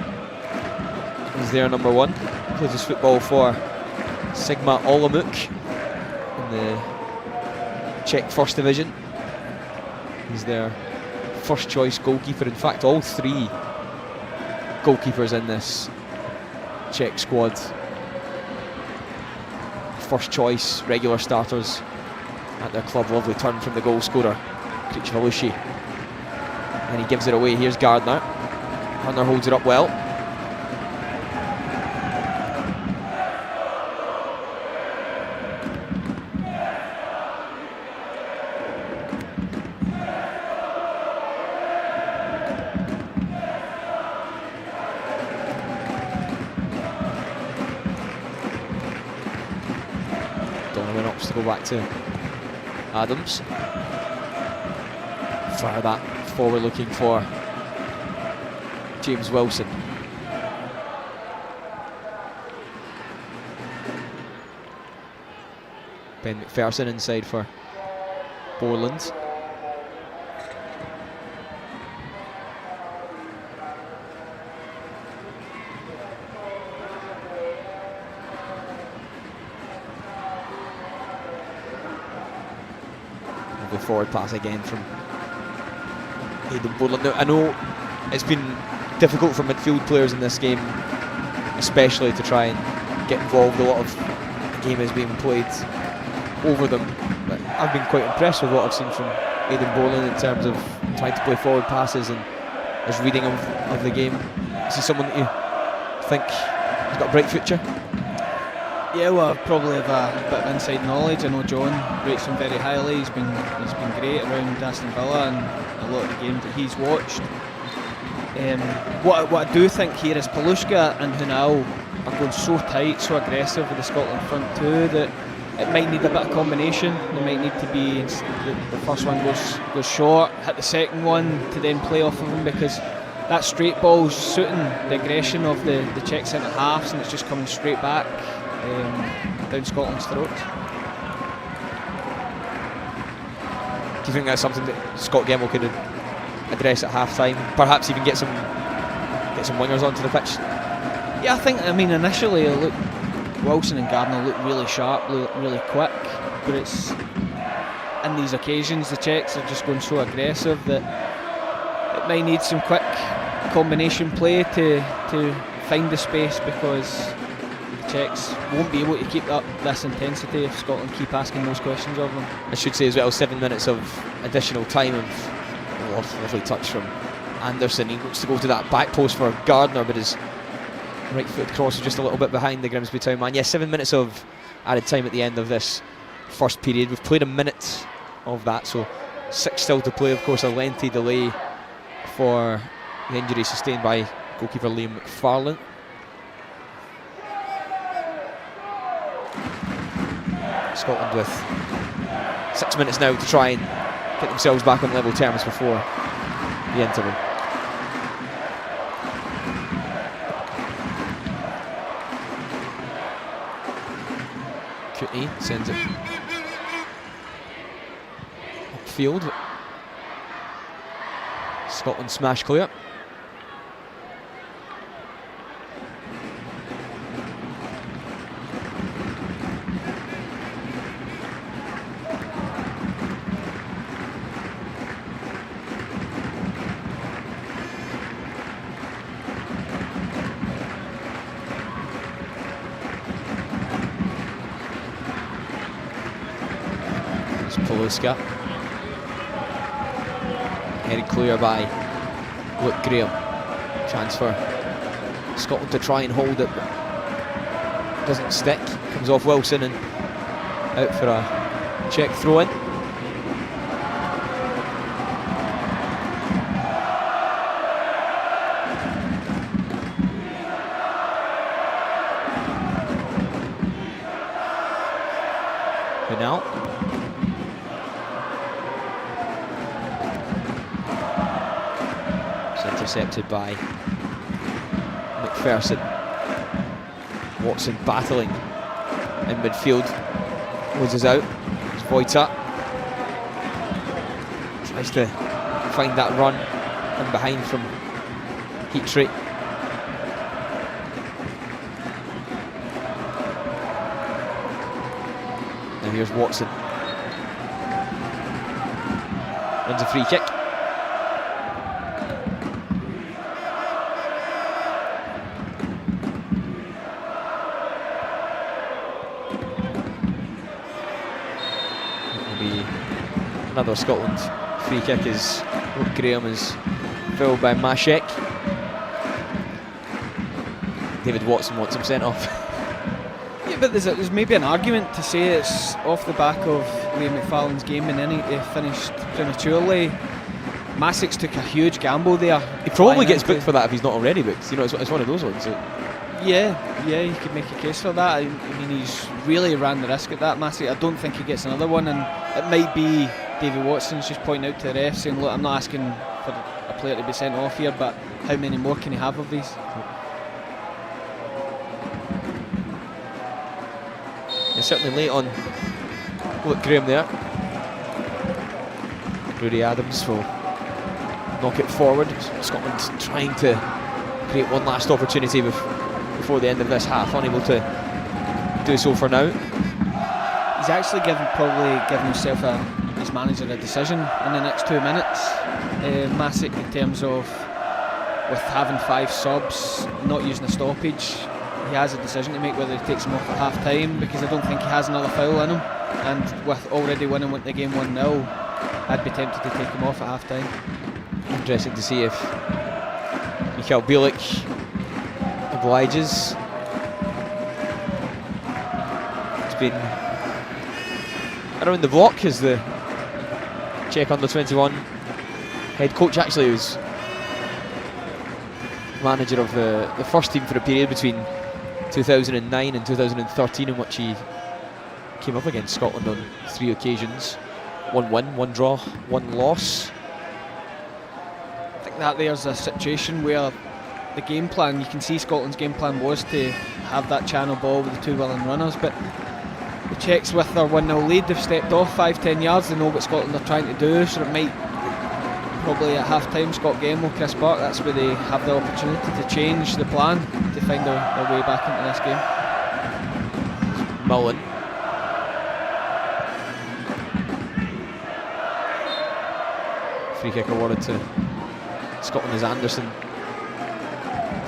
is there, number 1. Plays his football for Sigma Olomouc in the Czech First Division. He's their first choice goalkeeper. In fact, all 3 goalkeepers in this Czech squad, first choice, regular starters at their club. Lovely turn from the goal scorer, Kricvalushi. And he gives it away. Here's Gardner. Gardner holds it up well. To go back to Adams. Fire that forward, looking for James Wilson. Ben McPherson inside for Borland. Forward pass again from Aidan Borland. Now, I know it's been difficult for midfield players in this game, especially to try and get involved. A lot of the game is being played over them, but I've been quite impressed with what I've seen from Aidan Borland in terms of trying to play forward passes and his reading of the game. Is he someone that you think has got a bright future? Yeah, well, I probably have a bit of inside knowledge. I know John rates him very highly. He's been great around Aston Villa and a lot of the games that he's watched. What I do think here is Palushka and Hunal are going so tight, so aggressive with the Scotland front two, that it might need a bit of combination. They might need to be, the first one goes short, hit the second one to then play off of him, because that straight ball's suiting the aggression of the Czech centre halves, and it's just coming straight back down Scotland's throats. Do you think that's something that Scott Gemmill could address at half-time? Perhaps even get some wingers onto the pitch? Yeah, I mean initially Wilson and Gardner look really sharp, really quick, but it's in these occasions the Czechs are just going so aggressive that it might need some quick combination play to find the space, because Czechs won't be able to keep up this intensity if Scotland keep asking those questions of them. I should say as well, 7 minutes of additional time, and a lovely touch from Anderson. He looks to go to that back post for Gardner, but his right foot cross is just a little bit behind the Grimsby Town man. 7 minutes of added time at the end of this first period. We've played a minute of that, so 6 still to play. Of course, a lengthy delay for the injury sustained by goalkeeper Liam McFarlane. Scotland with 6 minutes now to try and get themselves back on level terms before the interval. Kutny sends it upfield. Scotland smash clear. Paluska. Headed clear by Luke Graham. Chance for Scotland to try and hold it, but doesn't stick. Comes off Wilson and out for a Czech throw-in. intercepted by McPherson. Watson battling in midfield. Loses out. It's Vojta. Tries to find that run in behind from Heatrey. And here's Watson. Wins a free kick. It will be another Scotland free kick as Graham is filled by Mashek. David Watson wants him sent off. Yeah, but there's maybe an argument to say it's off the back of Liam McFarlane's game, and then he finished prematurely. Masek's took a huge gamble there. He probably gets booked for that if he's not already booked. You know, it's one of those ones. Yeah, you could make a case for that. I mean, he's really ran the risk at that, Masek. I don't think he gets another one, and it might be David Watson's just pointing out to the ref saying, look, I'm not asking for a player to be sent off here, but how many more can he have of these? He's certainly late on Graham there. Rudy Adams will knock it forward. Scotland trying to create one last opportunity before the end of this half, unable to do so for now. He's actually probably given himself his manager a decision in the next 2 minutes. Masek, in terms of with having 5 subs, not using a stoppage, he has a decision to make whether he takes him off at half time, because I don't think he has another foul in him, and with already winning the game 1-0, I'd be tempted to take him off at half time. Interesting to see if Michal Bielik obliges. It's been around the block as the Czech Under-21 head coach. Actually, he was manager of the first team for a period between 2009 and 2013, in which he came up against Scotland on 3 occasions. 1 win, 1 draw, 1 loss. I think that there's a situation where the game plan, you can see Scotland's game plan was to have that channel ball with the 2 willing runners, but the Czechs, with their 1-0 lead, they've stepped off 5-10 yards. They know what Scotland are trying to do, so it might probably at half time, Scott Gemmill, Chris Park, that's where they have the opportunity to change the plan to find their way back into this game. Mullen. Free kick awarded to Scotland as Anderson.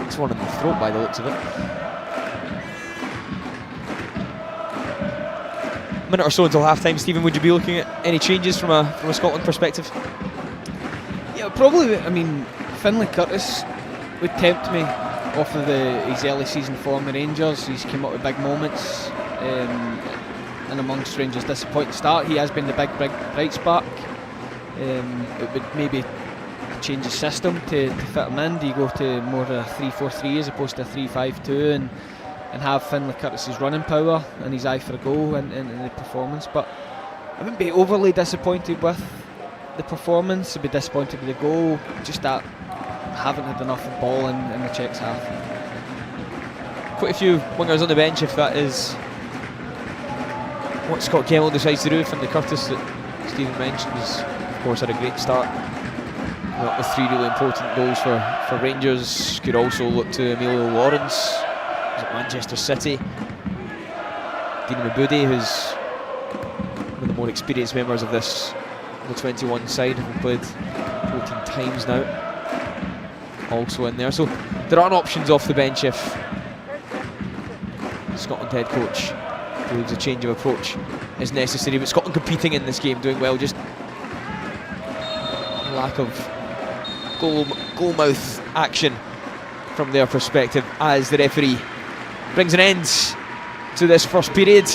It's one in the throat by the looks of it. A minute or so until half time. Stephen, would you be looking at any changes from a Scotland perspective? Yeah, probably. I mean, Finlay Curtis would tempt me off of his early season form with Rangers. He's come up with big moments, and amongst Rangers' disappointing start, he has been the big bright spark. It would maybe change the system to fit him in. Do you go to more of a 3-4-3 as opposed to a 3-5-2 and have Finlay Curtis's running power and his eye for a goal in the performance? But I wouldn't be overly disappointed with the performance. I'd be disappointed with the goal, just that I haven't had enough of ball in the Czechs half. Quite a few wingers on the bench, if that is what Scott Gemmill decides to do. Finlay Curtis, that Stephen mentioned, has of course had a great start, with 3 really important goals for Rangers. Could also look to Emilio Lawrence at Manchester City. Dean Mabudi, who's one of the more experienced members of this U21 side, having played 14 times now, also in there. So there are options off the bench if Scotland head coach believes a change of approach is necessary. But Scotland competing in this game, doing well, just lack of goal-mouth action from their perspective as the referee brings an end to this first period.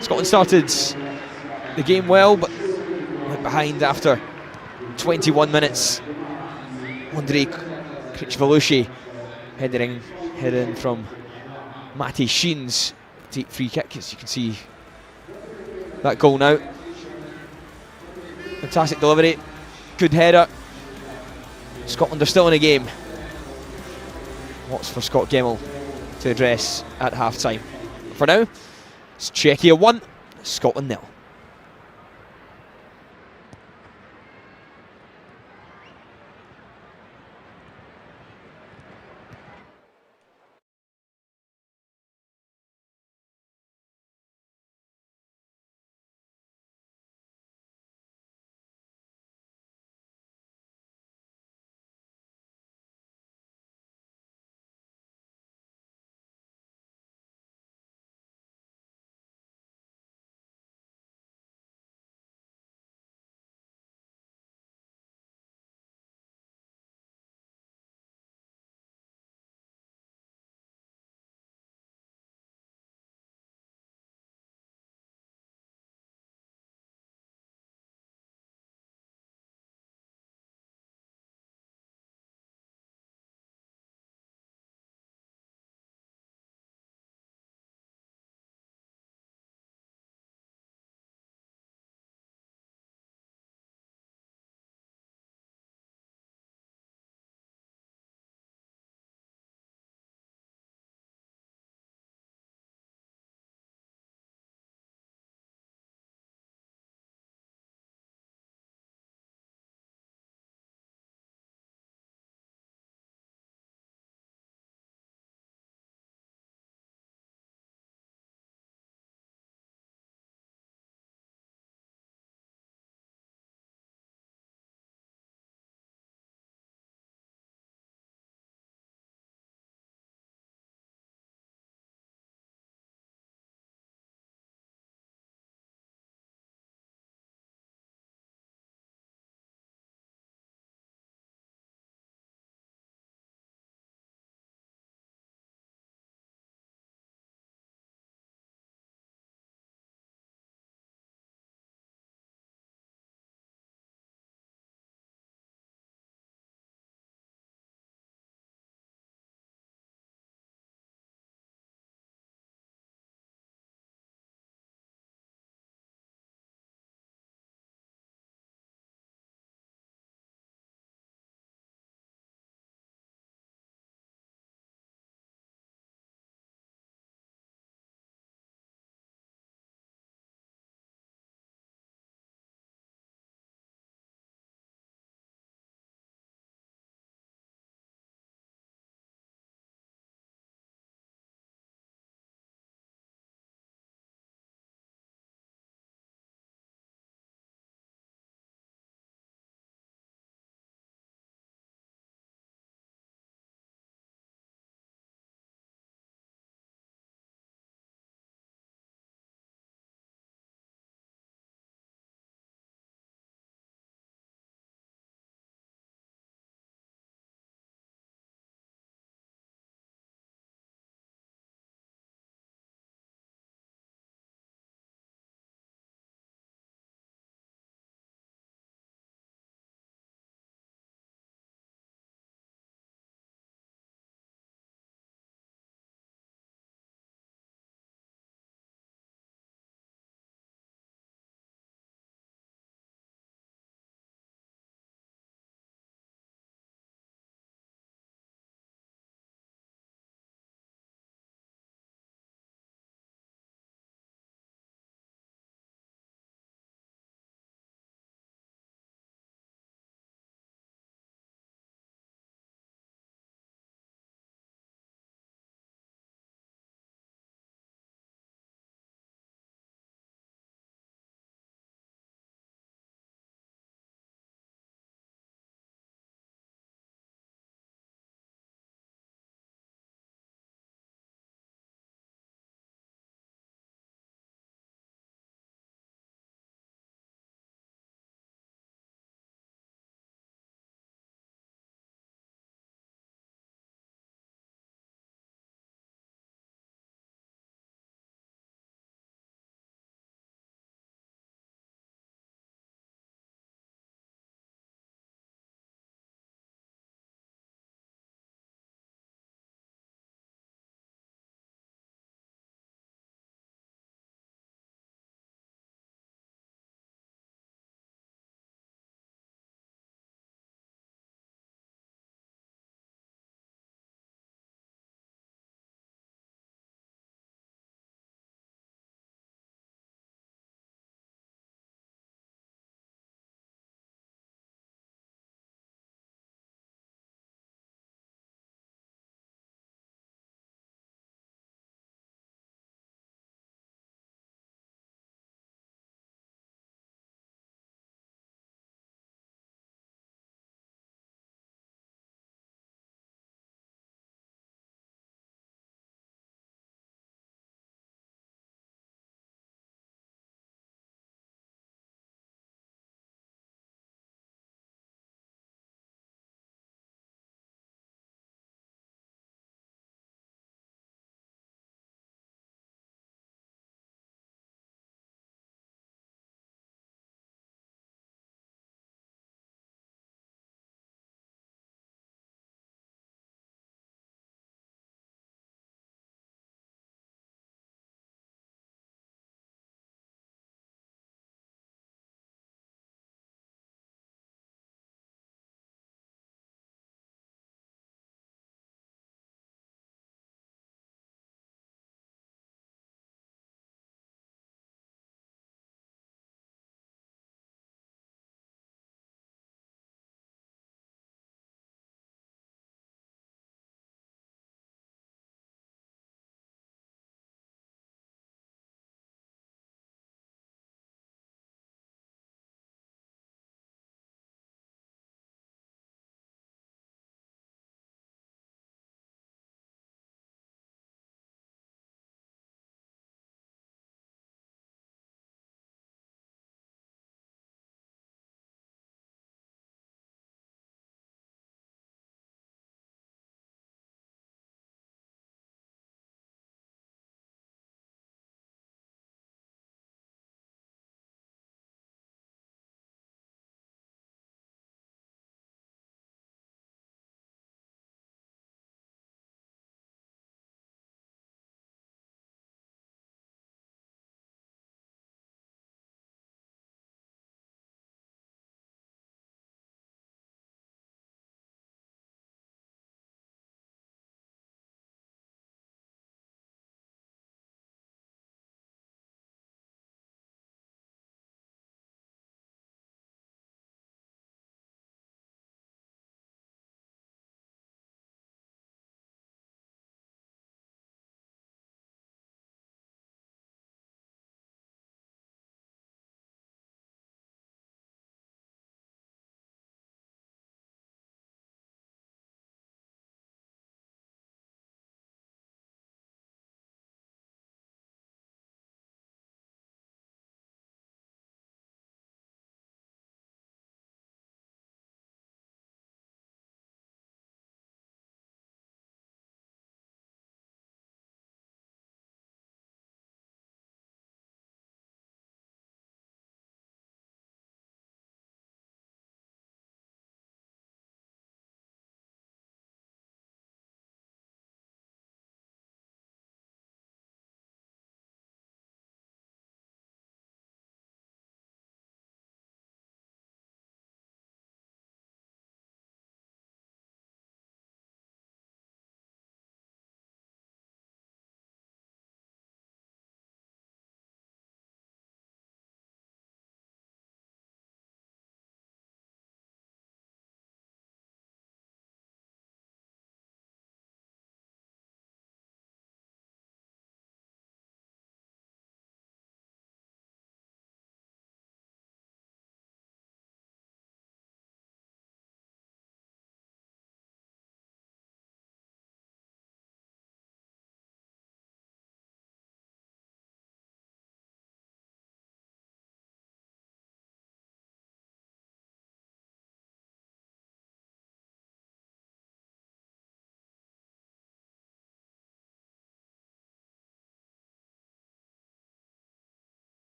Scotland started the game well, but went behind after 21 minutes. Andrei Kricvalushi headed in from Matty Sheen's deep free kick, as you can see that goal now. Fantastic delivery, good header, Scotland are still in a game. Lots for Scott Gemmill to address at half-time. For now, it's Czechia 1, Scotland 0.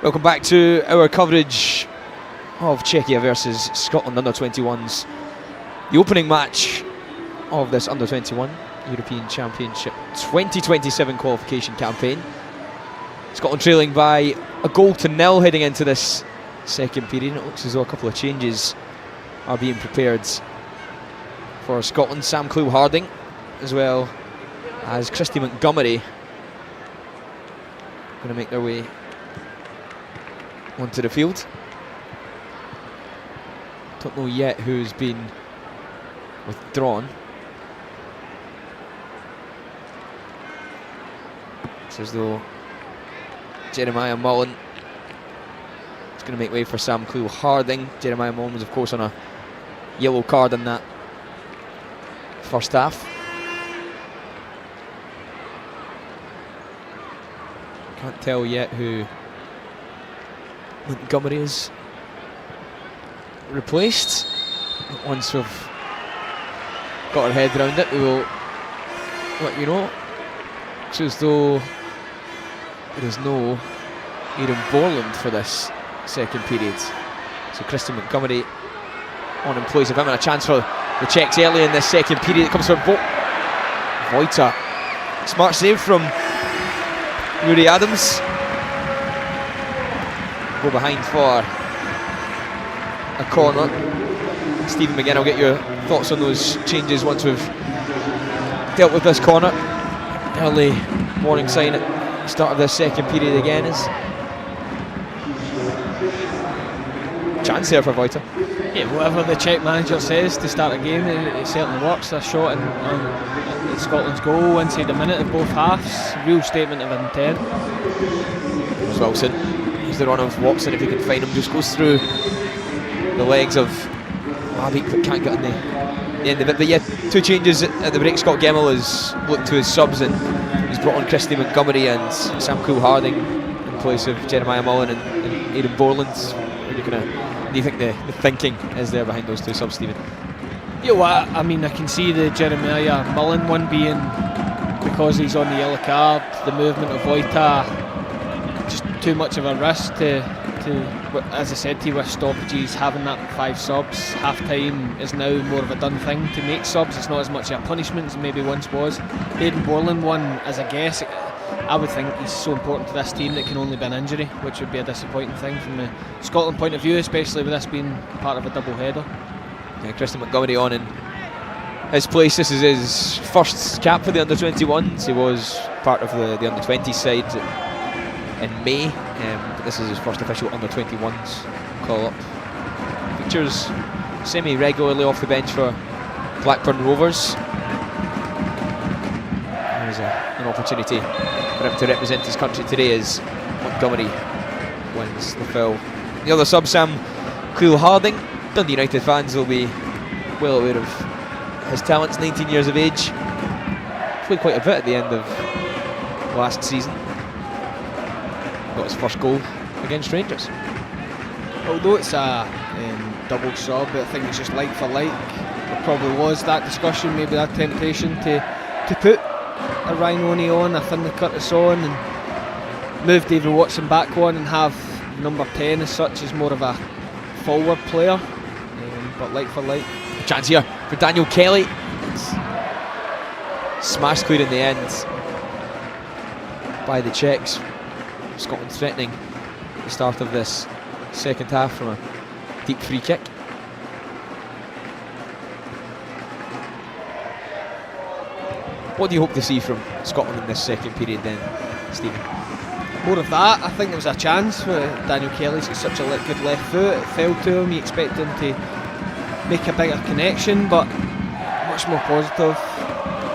Welcome back to our coverage of Czechia versus Scotland under-21s. The opening match of this under-21 European Championship 2027 qualification campaign. Scotland trailing by a 1-0 heading into this second period. It looks as though a couple of changes are being prepared for Scotland. Sam Clew-Harding as well as Christy Montgomery going to make their way onto the field. Don't know yet who's been withdrawn. It's as though Jeremiah Mullen is going to make way for Sam Clew-Harding. Jeremiah Mullen was of course on a yellow card in that first half. Can't tell yet who Montgomery is replaced. Once we've got our head around it, we will let you know. It's as though there is no Aidan Borland for this second period. So Christian Montgomery on in place of him, and a chance for the Czechs early in this second period. It comes from Vojta. Smart save from Rudy Adams. Go behind for a corner. Stephen, again, I'll get your thoughts on those changes once we've dealt with this corner. Early warning sign at the start of this second period again is chance there for Vojta. Yeah, whatever the Czech manager says to start a game, it certainly works. A shot in Scotland's goal inside a minute of both halves. Real statement of intent. There's Wilson. Here's the run of Watson, if he can find him. Just goes through the legs of Mabik, but can't get in the end of it. But yeah, two changes at the break. Scott Gemmill has looked to his subs and he's brought on Christy Montgomery and Sam Clew-Harding in place of Jeremiah Mullen and Aidan Borland. Do you think the thinking is there behind those two subs, Stephen? Yeah, well, I mean, I can see the Jeremiah Mullen one being because he's on the yellow card. The movement of Vojta, just too much of a risk to as I said to you, with stoppages, having that 5 subs. Half time is now more of a done thing to make subs. It's not as much a punishment as maybe once was. Aidan Borland one, as a guess, I would think he's so important to this team that it can only be an injury, which would be a disappointing thing from the Scotland point of view, especially with this being part of a double header. Yeah, Christian Montgomery on in his place. This is his first cap for the under-21s. He was part of the under-20 side in May, but this is his first official under-21s call-up. Features semi-regularly off the bench for Blackburn Rovers. There's an opportunity for him to represent his country today as Montgomery wins the foul. The other sub, Sam Clew-Harding. Dundee United fans will be well aware of his talents. 19 years of age, played quite a bit at the end of last season. Got his first goal against Rangers. Although it's a double sub, I think it's just like for like. There probably was that discussion, maybe that temptation to put a Ryan O'Neill on, a Finlay Curtis on, and move David Watson back on and have number 10 as such as more of a forward player. But like for like. Chance here for Daniel Kelly. It's smashed clear in the end by the Czechs. Scotland threatening the start of this second half from a deep free kick. What do you hope to see from Scotland in this second period then, Stephen? More of that. I think there was a chance for Daniel Kelly's got such a good left foot. It fell to him. You expect him to make a bigger connection, but much more positive.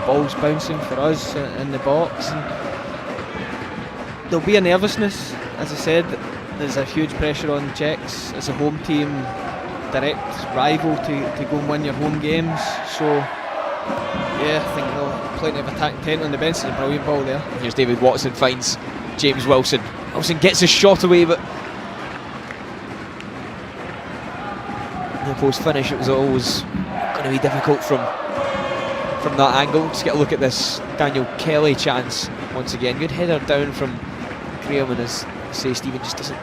Balls bouncing for us in the box. And there'll be a nervousness, as I said. There's a huge pressure on the Czechs as a home team, direct rival to go and win your home games. So yeah, I think there'll have plenty of attack intent on the bench. It's a brilliant ball there. Here's David Watson, finds James Wilson. Wilson gets his shot away, but the post finish, it was always going to be difficult from that angle. Just get a look at this Daniel Kelly chance once again. Good header down from Graham, and as say Stephen just doesn't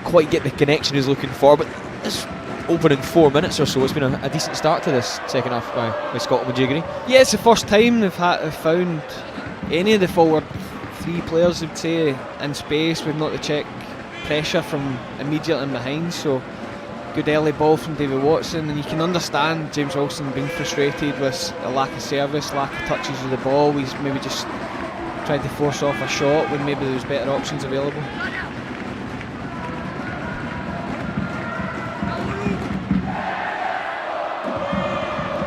quite get the connection he's looking for, but it's opening 4 minutes or so. It's been a decent start to this second half by Scotland. Would you agree? Yeah, it's the first time they've found any of the forward three players, I'd say, in space. We've not to check pressure from immediately in behind, so good early ball from David Watson, and you can understand James Wilson being frustrated with a lack of service, lack of touches of the ball. He's maybe just tried to force off a shot when maybe there was better options available.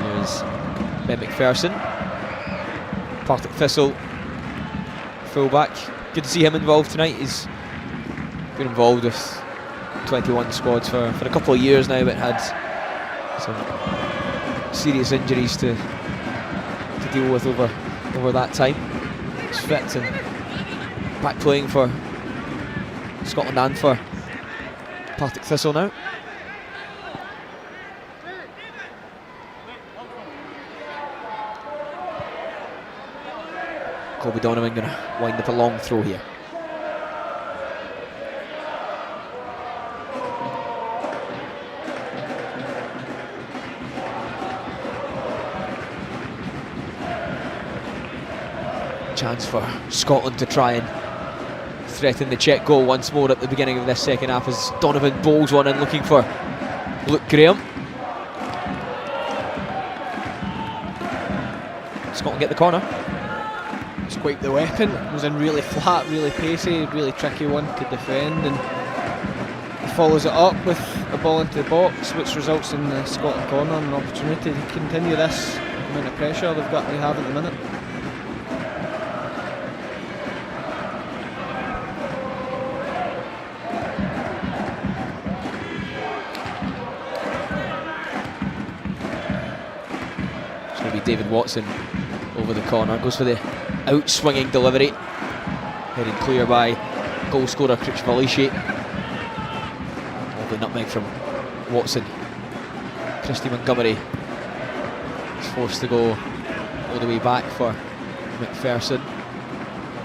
Here's Ben McPherson, Partick Thistle fullback. Good to see him involved tonight. He's been involved with 21 squads for a couple of years now, but had some serious injuries to deal with over that time. He's fit and back playing for Scotland and for Partick Thistle now. Colby Donovan going to wind up a long throw here. Chance for Scotland to try and threaten the Czech goal once more at the beginning of this second half as Donovan bowls one in looking for Luke Graham. Scotland get the corner. It's quite the weapon. It was in really flat, really pacey, really tricky one to defend, and he follows it up with a ball into the box, which results in the Scotland corner and an opportunity to continue this amount of pressure they've got to have at the minute. David Watson over the corner, goes for the out-swinging delivery, headed clear by goal scorer Kricvalici. Lovely nutmeg from Watson. Christy Montgomery is forced to go all the way back for McPherson.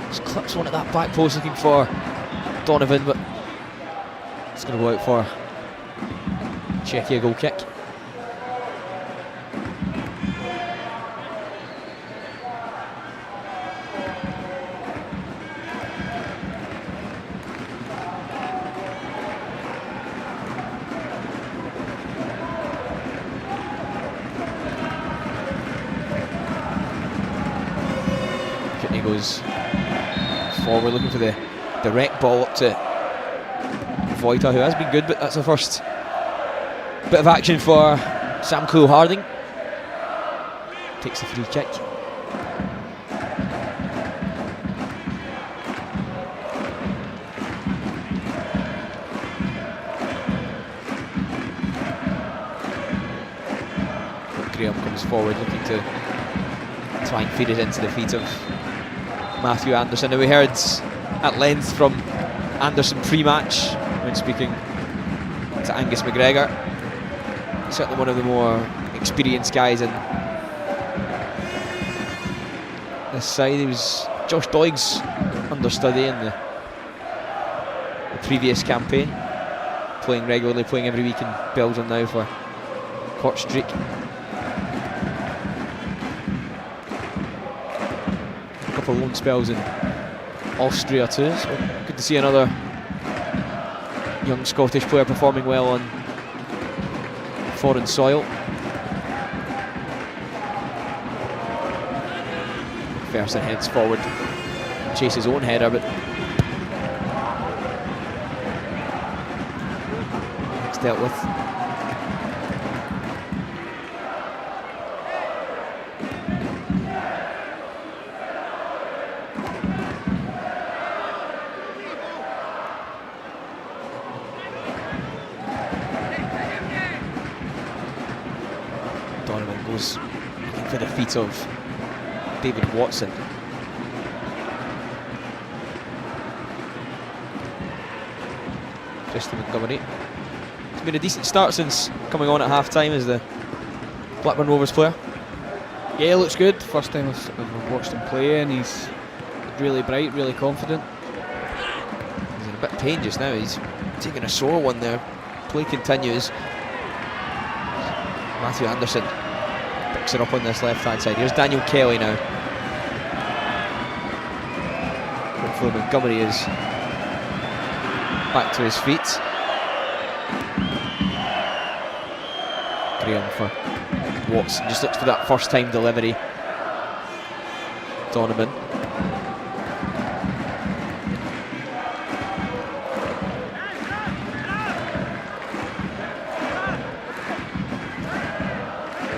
Just clips one at that back post looking for Donovan, but it's going to go out for Czechia goal kick. Goes forward looking for the direct ball up to Vojta, who has been good, but that's the first bit of action for Sam Coole-Harding. Takes the free kick. Graham comes forward looking to try and feed it into the feet of Matthew Anderson. Now, we heard at length from Anderson pre-match when speaking to Angus McGregor. Certainly one of the more experienced guys in this side. He was Josh Doig's understudy in the previous campaign, playing regularly, playing every week in Belgium now for Kortrijk. Couple of loan spells in Austria too, so good to see another young Scottish player performing well on foreign soil. McPherson heads forward, chases his own header, but it's dealt with. Goes looking for the feet of David Watson. Christy Montgomery. It's been a decent start since coming on at half-time as the Blackburn Rovers player. Yeah, looks good. First time I've watched him play, and he's really bright, really confident. He's in a bit of pain just now. He's taking a sore one there. Play continues. Matthew Anderson picks it up on this left-hand side. Here's Daniel Kelly now. Hopefully Montgomery is back to his feet. Graham for Watson, just looks for that first-time delivery. Donovan.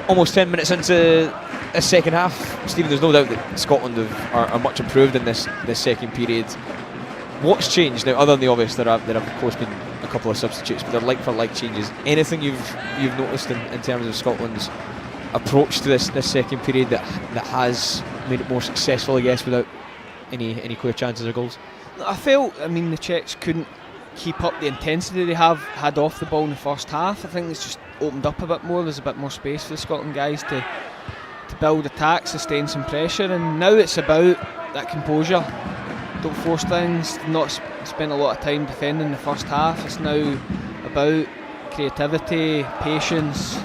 Almost 10 minutes into the second half, Stephen, there's no doubt that Scotland are much improved in this second period. What's changed now, other than the obvious? There have of course been a couple of substitutes, but they're like-for-like changes. Anything you've noticed in terms of Scotland's approach to this second period that has made it more successful, I guess, without any clear chances of goals? I felt, the Czechs couldn't keep up the intensity they had off the ball in the first half. I think it's just opened up a bit more. There's a bit more space for the Scotland guys to build attacks, sustain some pressure, and now it's about that composure. Don't force things, not spend a lot of time defending the first half. It's now about creativity, patience,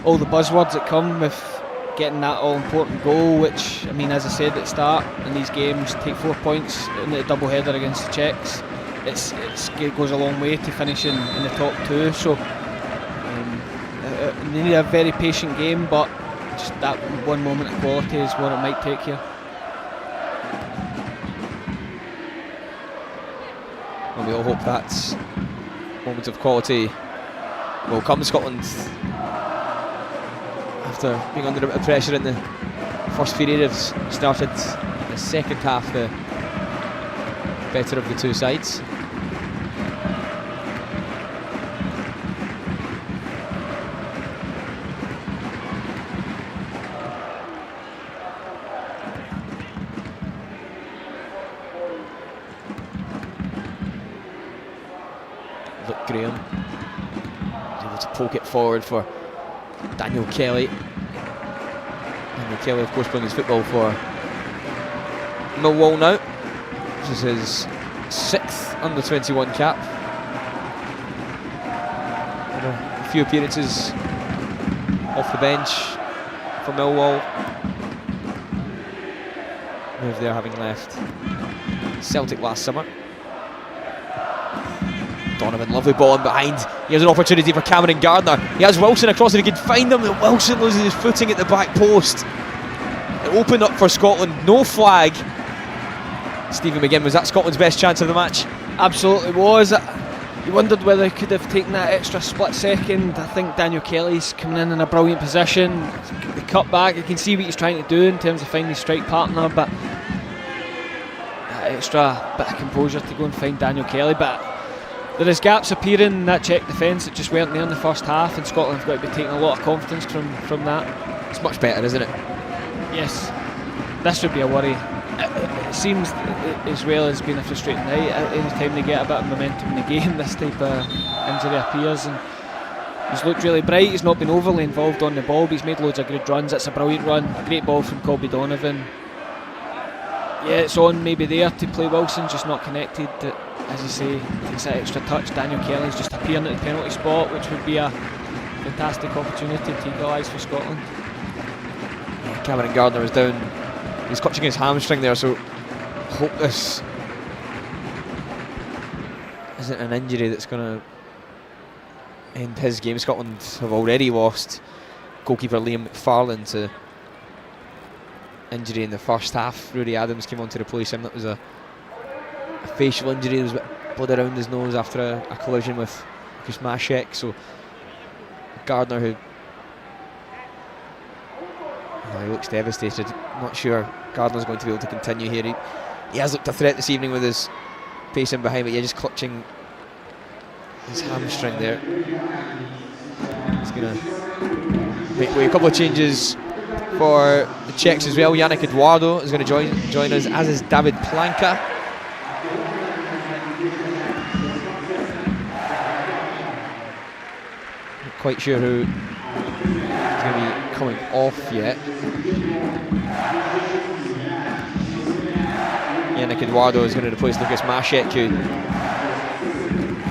all the buzzwords that come with getting that all-important goal, which, as I said at the start, in these games, take 4 points in the double-header against the Czechs. It goes a long way to finishing in the top two, so they need a very patient game, but just that one moment of quality is what it might take here. Well, we all hope that moment of quality will come. Scotland, after being under a bit of pressure in the first period, have started the second half the better of the two sides. Look, Graham is able to poke it forward for Daniel Kelly. Daniel Kelly, of course, playing his football for Millwall now. This is his 6th Under-21 cap. And a few appearances off the bench for Millwall. Move there, having left Celtic last summer. Donovan, lovely ball in behind. Here's an opportunity for Cameron Gardner. He has Wilson across and he can find him. Wilson loses his footing at the back post. It opened up for Scotland, no flag. Stephen McGinn, was that Scotland's best chance of the match? Absolutely was. You wondered whether he could have taken that extra split second. I think Daniel Kelly's coming in a brilliant position. The cut back, you can see what he's trying to do in terms of finding his strike partner, but that extra bit of composure to go and find Daniel Kelly. But there is gaps appearing in that Czech defence that just weren't there in the first half, and Scotland have got to be taking a lot of confidence from that. It's much better, isn't it? Yes, this would be a worry. It seems Israel has been a frustrating night. Any time they get a bit of momentum in the game, this type of injury appears, and he's looked really bright. He's not been overly involved on the ball, but he's made loads of good runs. It's a brilliant run, great ball from Colby Donovan. Yeah, it's on maybe there to play Wilson, just not connected. As you say, takes that extra touch. Daniel Kelly's just appearing at the penalty spot, which would be a fantastic opportunity to equalise for Scotland. Yeah, Cameron Gardner is down. He's clutching his hamstring there, so hope this isn't an injury that's going to end his game. Scotland have already lost goalkeeper Liam McFarlane to injury in the first half. Rudy Adams came on to replace him. That was a facial injury. There was a bit of blood around his nose after a collision with Chris Mashek. So Gardner, who he looks devastated. Not sure Gardner's going to be able to continue here. He has looked a threat this evening with his pace in behind, but yeah, just clutching his hamstring there. He's going to make way. A couple of changes for the Czechs as well. Yannick Eduardo is going to join us, as is David Planka. Not quite sure who is going to be coming off yet. Yannick Eduardo is going to replace Lucas Mashek, who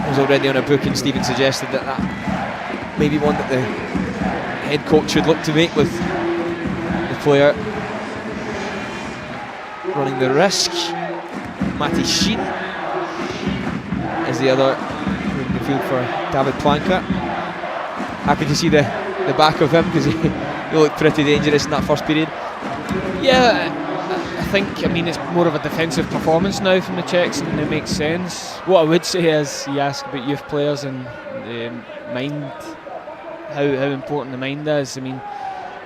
was already on a book, and Stephen suggested that may be one that the head coach should look to make, with the player running the risk. Matty Sheen is the other in the field for David Planker. Happy to see the back of him, because he looked pretty dangerous in that first period. Yeah, I think, it's more of a defensive performance now from the Czechs, and it makes sense. What I would say is, you ask about youth players and mind, how important the mind is.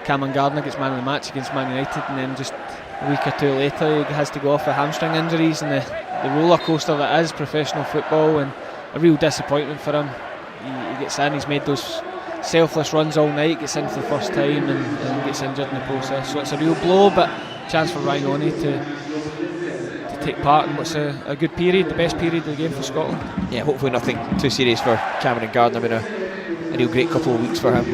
Cameron Gardner gets man of the match against Man United, and then just a week or two later he has to go off with hamstring injuries, and the roller coaster that is professional football, and a real disappointment for him. He gets in, he's made those selfless runs all night, gets in for the first time and gets injured in the process, so it's a real blow, but chance for Ryan Oney to take part in what's a good period, the best period of the game for Scotland. Yeah, hopefully nothing too serious for Cameron Gardner. Been a real great couple of weeks for him.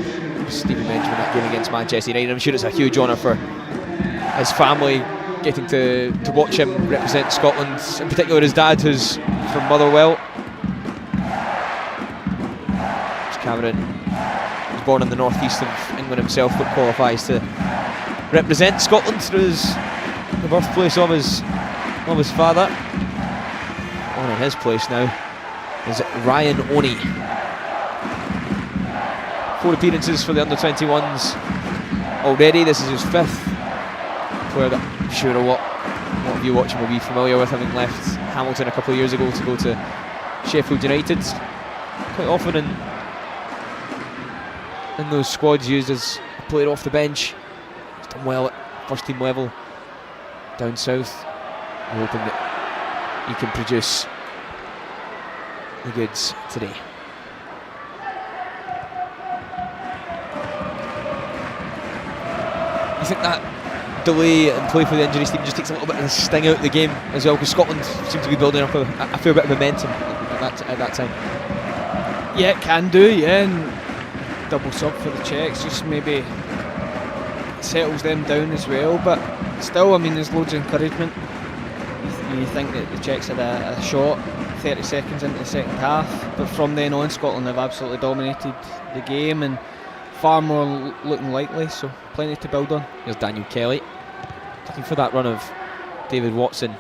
Stephen mentioned that game against Manchester United. I'm sure it's a huge honour for his family getting to watch him represent Scotland, in particular his dad, who's from Motherwell. Cameron was born in the northeast of England himself, but qualifies to represent Scotland through the birthplace of his father. On in his place now is Ryan Oney. 4 appearances for the Under-21s already. This is his 5th. Player that I'm sure a lot of you watching will be familiar with, having left Hamilton a couple of years ago to go to Sheffield United. Quite often in those squads used as a player off the bench. He's done well at first team level down south. We're hoping that he can produce the goods today. You think that delay and play for the injuries team just takes a little bit of the sting out of the game as well, because Scotland seem to be building up a fair bit of momentum at that time? Yeah, it can do, yeah, and double sub for the Czechs just maybe settles them down as well, but still, there's loads of encouragement. You think that the Czechs had a shot 30 seconds into the second half, but from then on Scotland have absolutely dominated the game and far more looking likely, so plenty to build on. Here's Daniel Kelly looking for that run of David Watson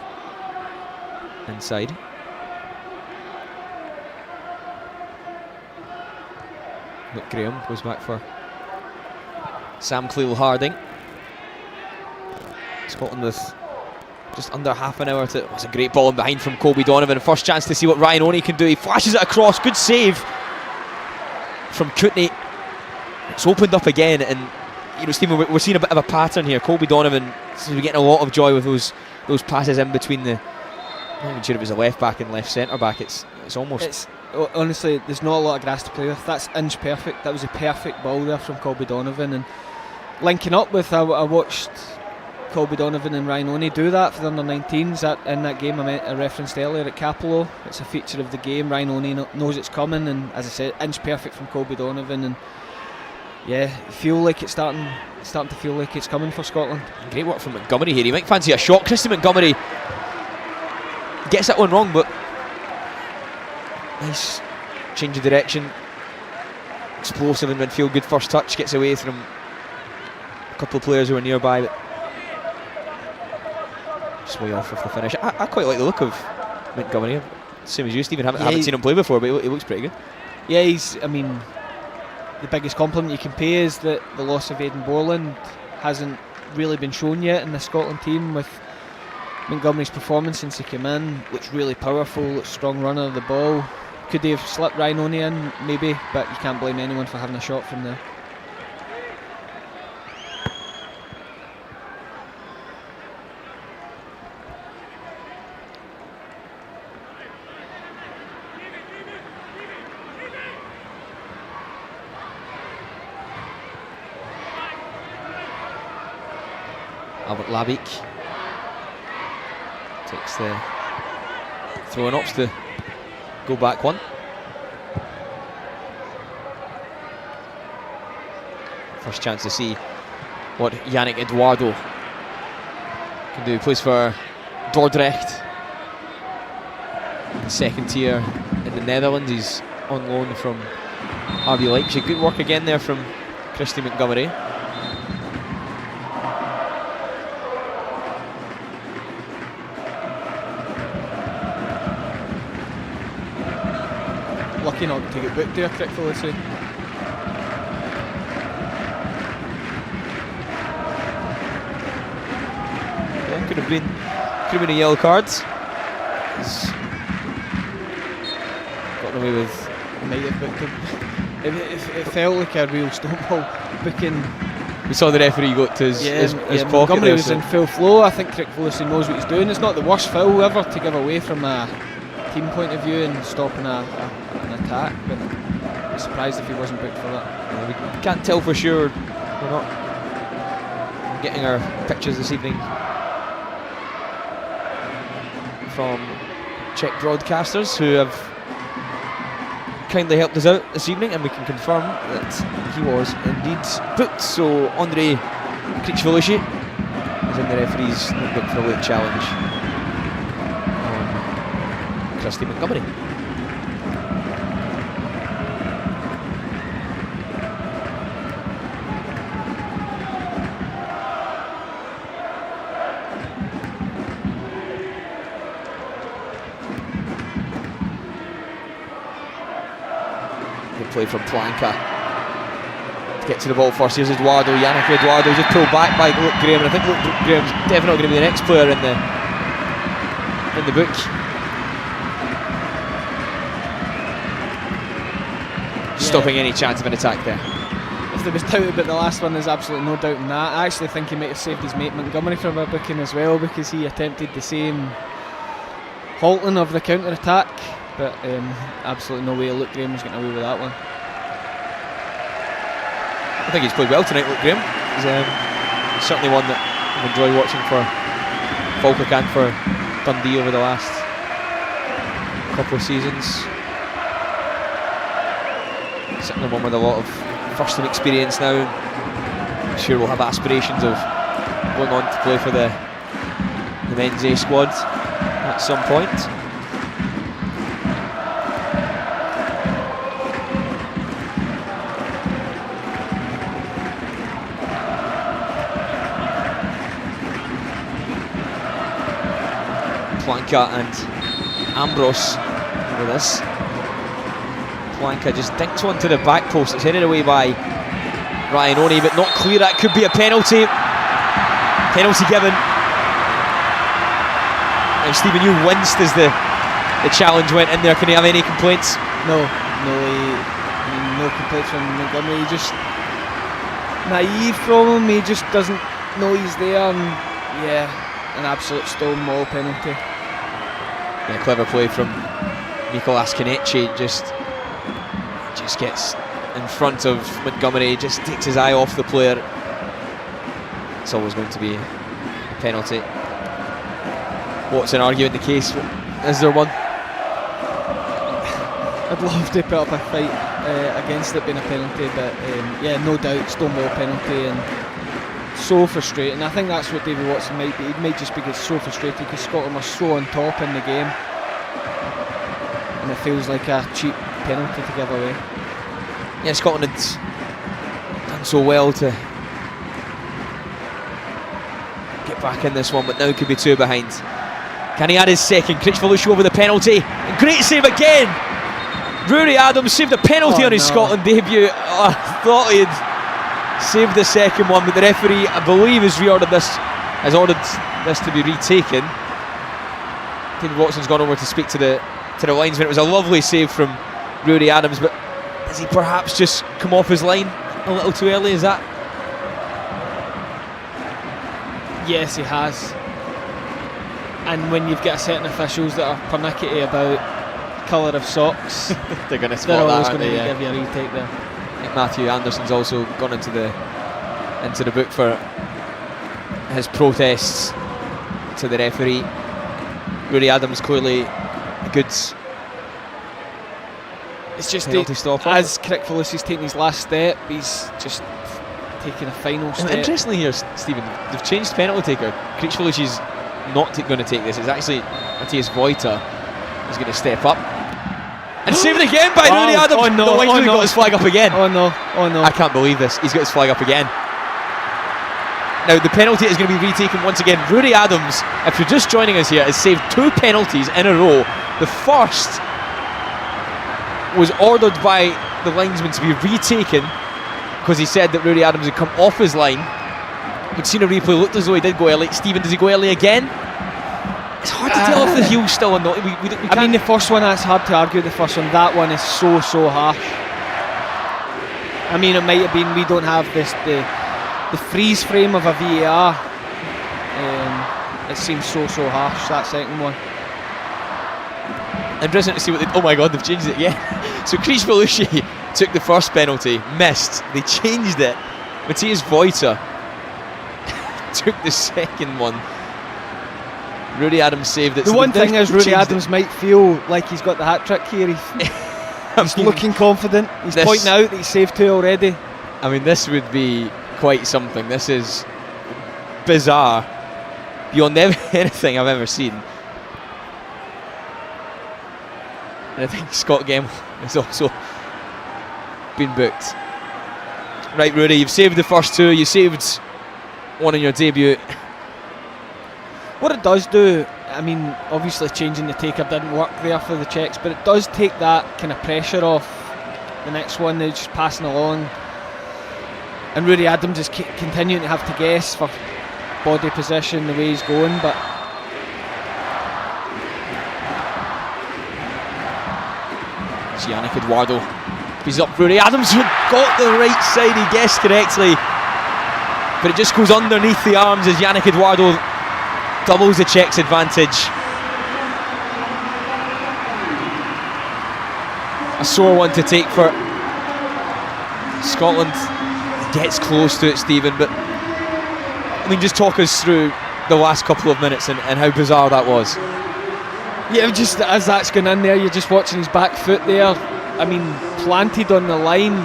inside. Luke Graham goes back for Sam Cleal-Harding. Scotland with just under half an hour to... It was a great ball in behind from Colby Donovan. First chance to see what Ryan Oney can do. He flashes it across. Good save from Coutney. It's opened up again, and Stephen, we're seeing a bit of a pattern here. Colby Donovan seems to be getting a lot of joy with those passes in between the... I'm not even sure if it was a left back and left centre back. It's almost... Honestly, there's not a lot of grass to play with. That's inch perfect. That was a perfect ball there from Colby Donovan, and linking up with, I watched Colby Donovan and Ryan Oney do that for the Under-19s in that game I referenced earlier at Capello. It's a feature of the game. Ryan Oney knows it's coming, and as I said, inch perfect from Colby Donovan, and yeah, feel like it's starting to feel like it's coming for Scotland. Great work from Montgomery here. He might fancy a shot. Christy Montgomery gets that one wrong, but nice change of direction. Explosive in midfield. Good first touch. Gets away from a couple of players who are nearby, but just way off with the finish. I quite like the look of Montgomery. Same as you, Stephen. Haven't seen him play before, but he looks pretty good. Yeah, the biggest compliment you can pay is that the loss of Aidan Borland hasn't really been shown yet in the Scotland team, with Montgomery's performance since he came in. Looks really powerful, looks strong runner of the ball. Could they have slipped Ryan Oney in? Maybe, but you can't blame anyone for having a shot from there. Albert Labik takes the throw and opts to go back one. First chance to see what Yannick Eduardo can do. He plays for Dordrecht. second tier in the Netherlands. He's on loan from RB Leipzig. Good work again there from Christy Montgomery. Lucky not to get booked there, Crickful. Yeah, could have been a yellow card. He's gotten away with. Might have booked him. It felt like a real Stonewall booking. We saw the referee go to his pocket. Montgomery there, was in full flow. I think Crickful knows what he's doing. It's not the worst foul ever to give away from a team point of view and stopping an attack, but I'm surprised if he wasn't booked for that. Yeah, we can't tell for sure. We're not getting our pictures this evening from Czech broadcasters who have kindly helped us out this evening, and we can confirm that he was indeed booked. So Andre Krichvolushi is in the referee's notebook for a late challenge on Christy Montgomery. Play from Planka to get to the ball first. Here's Eduardo, Yannick Eduardo just pulled back by Luke Graham, and I think Luke Graham's definitely going to be the next player in the book. Stopping any chance of an attack there. If there was doubt about the last one, there's absolutely no doubt in that. I actually think he might have saved his mate Montgomery from a booking as well, because he attempted the same halting of the counter attack. But absolutely no way Luke Graham was getting away with that one. I think he's played well tonight, Luke Graham. He's certainly one that I've enjoyed watching for Falkirk and for Dundee over the last couple of seasons. Certainly one with a lot of first-team experience now. I'm sure we'll have aspirations of going on to play for the men's A squad at some point. Planka and Ambrose with this. Planka just dinks one to the back post. It's headed away by Ryan Oney, but not clear. That could be a penalty. Penalty given. And Stephen, you winced as the challenge went in there. Can he have any complaints? No complaints from Montgomery. He just naive from him. He just doesn't know he's there, and yeah, an absolute stonewall penalty. Yeah, clever play from Nicolas Canetti. Just gets in front of Montgomery, just takes his eye off the player. It's always going to be a penalty. Watson arguing the case. Is there one? I'd love to put up a fight against it being a penalty, but yeah, no doubt, stonewall penalty, and so frustrating. I think that's what David Watson might be. He might just be so frustrated because Scotland are so on top in the game, and it feels like a cheap penalty to give away. Yeah, Scotland had done so well to get back in this one, but now could be two behind. Can he add his second? Krichvolushi over the penalty. And great save again! Rory Adams saved a penalty on his Scotland debut. Oh, I thought he had saved the second one, but the referee, I believe, has ordered this to be retaken. David Watson's gone over to speak to the linesman. It was a lovely save from Rory Adams, but has he perhaps just come off his line a little too early? Is that? Yes, he has. And when you've got certain officials that are pernickety about colour of socks, they're going to spot they're that, always going to they? give you a retake there. I think Matthew Anderson's also gone into the book for his protests to the referee. Rory Adams clearly a good. It's just penalty stopper. As Crickvolusi's taking his last step, he's just taking a final step. Interestingly here, Stephen, they've changed penalty taker. Krichvolusi's not going to take this. It's actually Matthias Voita He's going to step up. And saved again by Rooney Adams. Oh no, the linesman got his flag up again. Oh no, oh no. I can't believe this. He's got his flag up again. Now the penalty is going to be retaken once again. Rooney Adams, if you're just joining us here, has saved 2 penalties in a row. The first was ordered by the linesman to be retaken because he said that Rooney Adams had come off his line. We'd seen a replay, looked as though he did go early. Stephen, does he go early again? It's hard to tell if the heel's still or not. I mean, the first one, that's hard to argue. The first one, that one is so harsh. I mean, it might have been, we don't have this the freeze frame of a VAR. It seems so harsh, that second one. Interesting to see what they... Oh my god, they've changed it again. So Chris Belushi took the first penalty, missed. They changed it. Matthias Voita took the second one. Rooney Adams saved it. The one thing is, Rooney Adams might feel like he's got the hat-trick here. He's looking confident. He's pointing out that he's saved 2 already. I mean, this would be quite something. This is bizarre beyond anything I've ever seen. And I think Scot Gemmill has also been booked. Right, Rooney, you've saved the first 2. You saved one in your debut. What it does do, I mean, obviously changing the taker didn't work there for the Czechs, but it does take that kind of pressure off the next one. They're just passing along, and Rooney Adams is continuing to have to guess for body position the way he's going. But it's Yannick Eduardo. He's up. Rooney Adams got the right side. He guessed correctly, but it just goes underneath the arms as Yannick Eduardo doubles the Czechs' advantage. A sore one to take for Scotland. Gets close to it, Stephen, but I mean, just talk us through the last couple of minutes and how bizarre that was. Yeah, just as that's going in there, you're just watching his back foot there. I mean, planted on the line.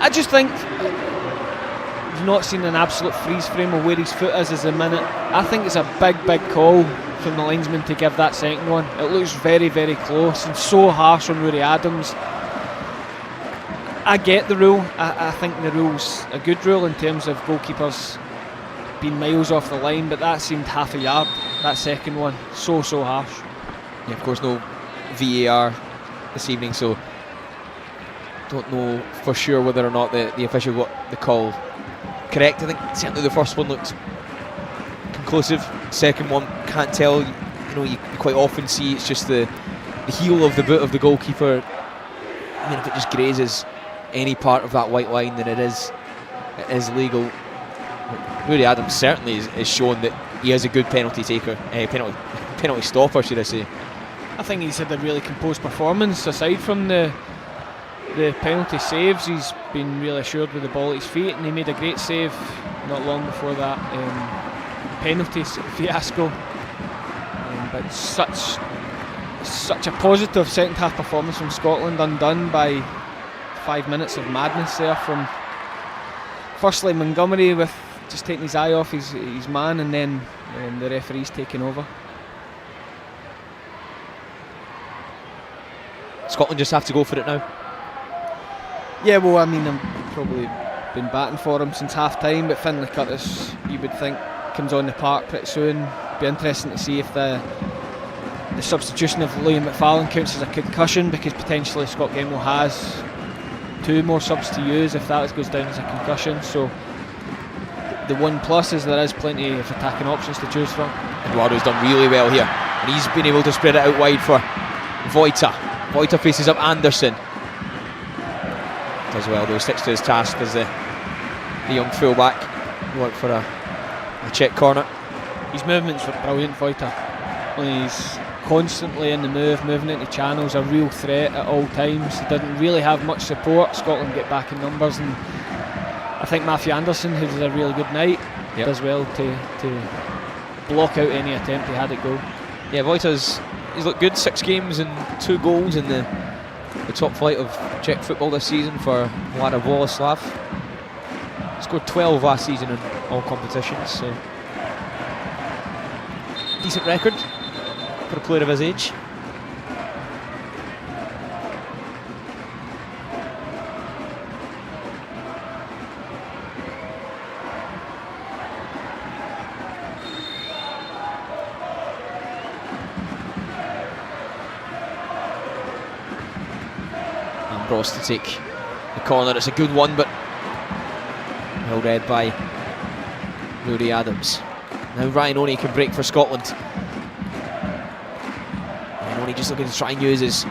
I just think you've not seen an absolute freeze frame of where his foot is a minute. I think it's a big call from the linesman to give that second one. It looks very close and so harsh on Rooney Adams. I get the rule. I think the rule's a good rule in terms of goalkeepers being miles off the line, but that seemed half a yard, that second one. So harsh. Yeah, of course, no VAR this evening, so don't know for sure whether or not the official got the call correct. I think certainly the first one looked conclusive. Second one, can't tell. You know, you quite often see it's just the heel of the boot of the goalkeeper. I mean, if it just grazes any part of that white line, then it is legal. Rooney Adams certainly is shown that he is a good penalty taker, penalty stopper, should I say. I think he's had a really composed performance. Aside from the penalty saves, he's been really assured with the ball at his feet, and he made a great save not long before that penalty fiasco. But such a positive second half performance from Scotland, undone by 5 minutes of madness there from firstly Montgomery with just taking his eye off his man, and then the referees taking over. Scotland just have to go for it now. Yeah, well, I mean, I've probably been batting for him since half time, but Finlay Curtis, you would think, comes on the park pretty soon. Be interesting to see if the substitution of Liam McFarlane counts as a concussion, because potentially Scot Gemmill has 2 more subs to use if that goes down as a concussion. So the one plus is there is plenty of attacking options to choose from. Eduardo's done really well here, and he's been able to spread it out wide for Voita. Voita faces up Anderson. Does well though, sticks to his task as the young fullback. Work for a check corner. His movements were brilliant, Voita. He's constantly in the moving into channels, a real threat at all times. He didn't really have much support. Scotland get back in numbers, and I think Matthew Anderson, who does a really good night, does well to block out any attempt he had at goal. Yeah, Voita's he's looked good. 6 games and 2 goals in the top flight of Czech football this season for Mlada Boleslav. Scored 12 last season in all competitions, so decent record for for a player of his age. Ambrose to take the corner. It's a good one, but well read by Rory Adams. Now Ryan Oney can break for Scotland. Ryan Oney just looking to try and use his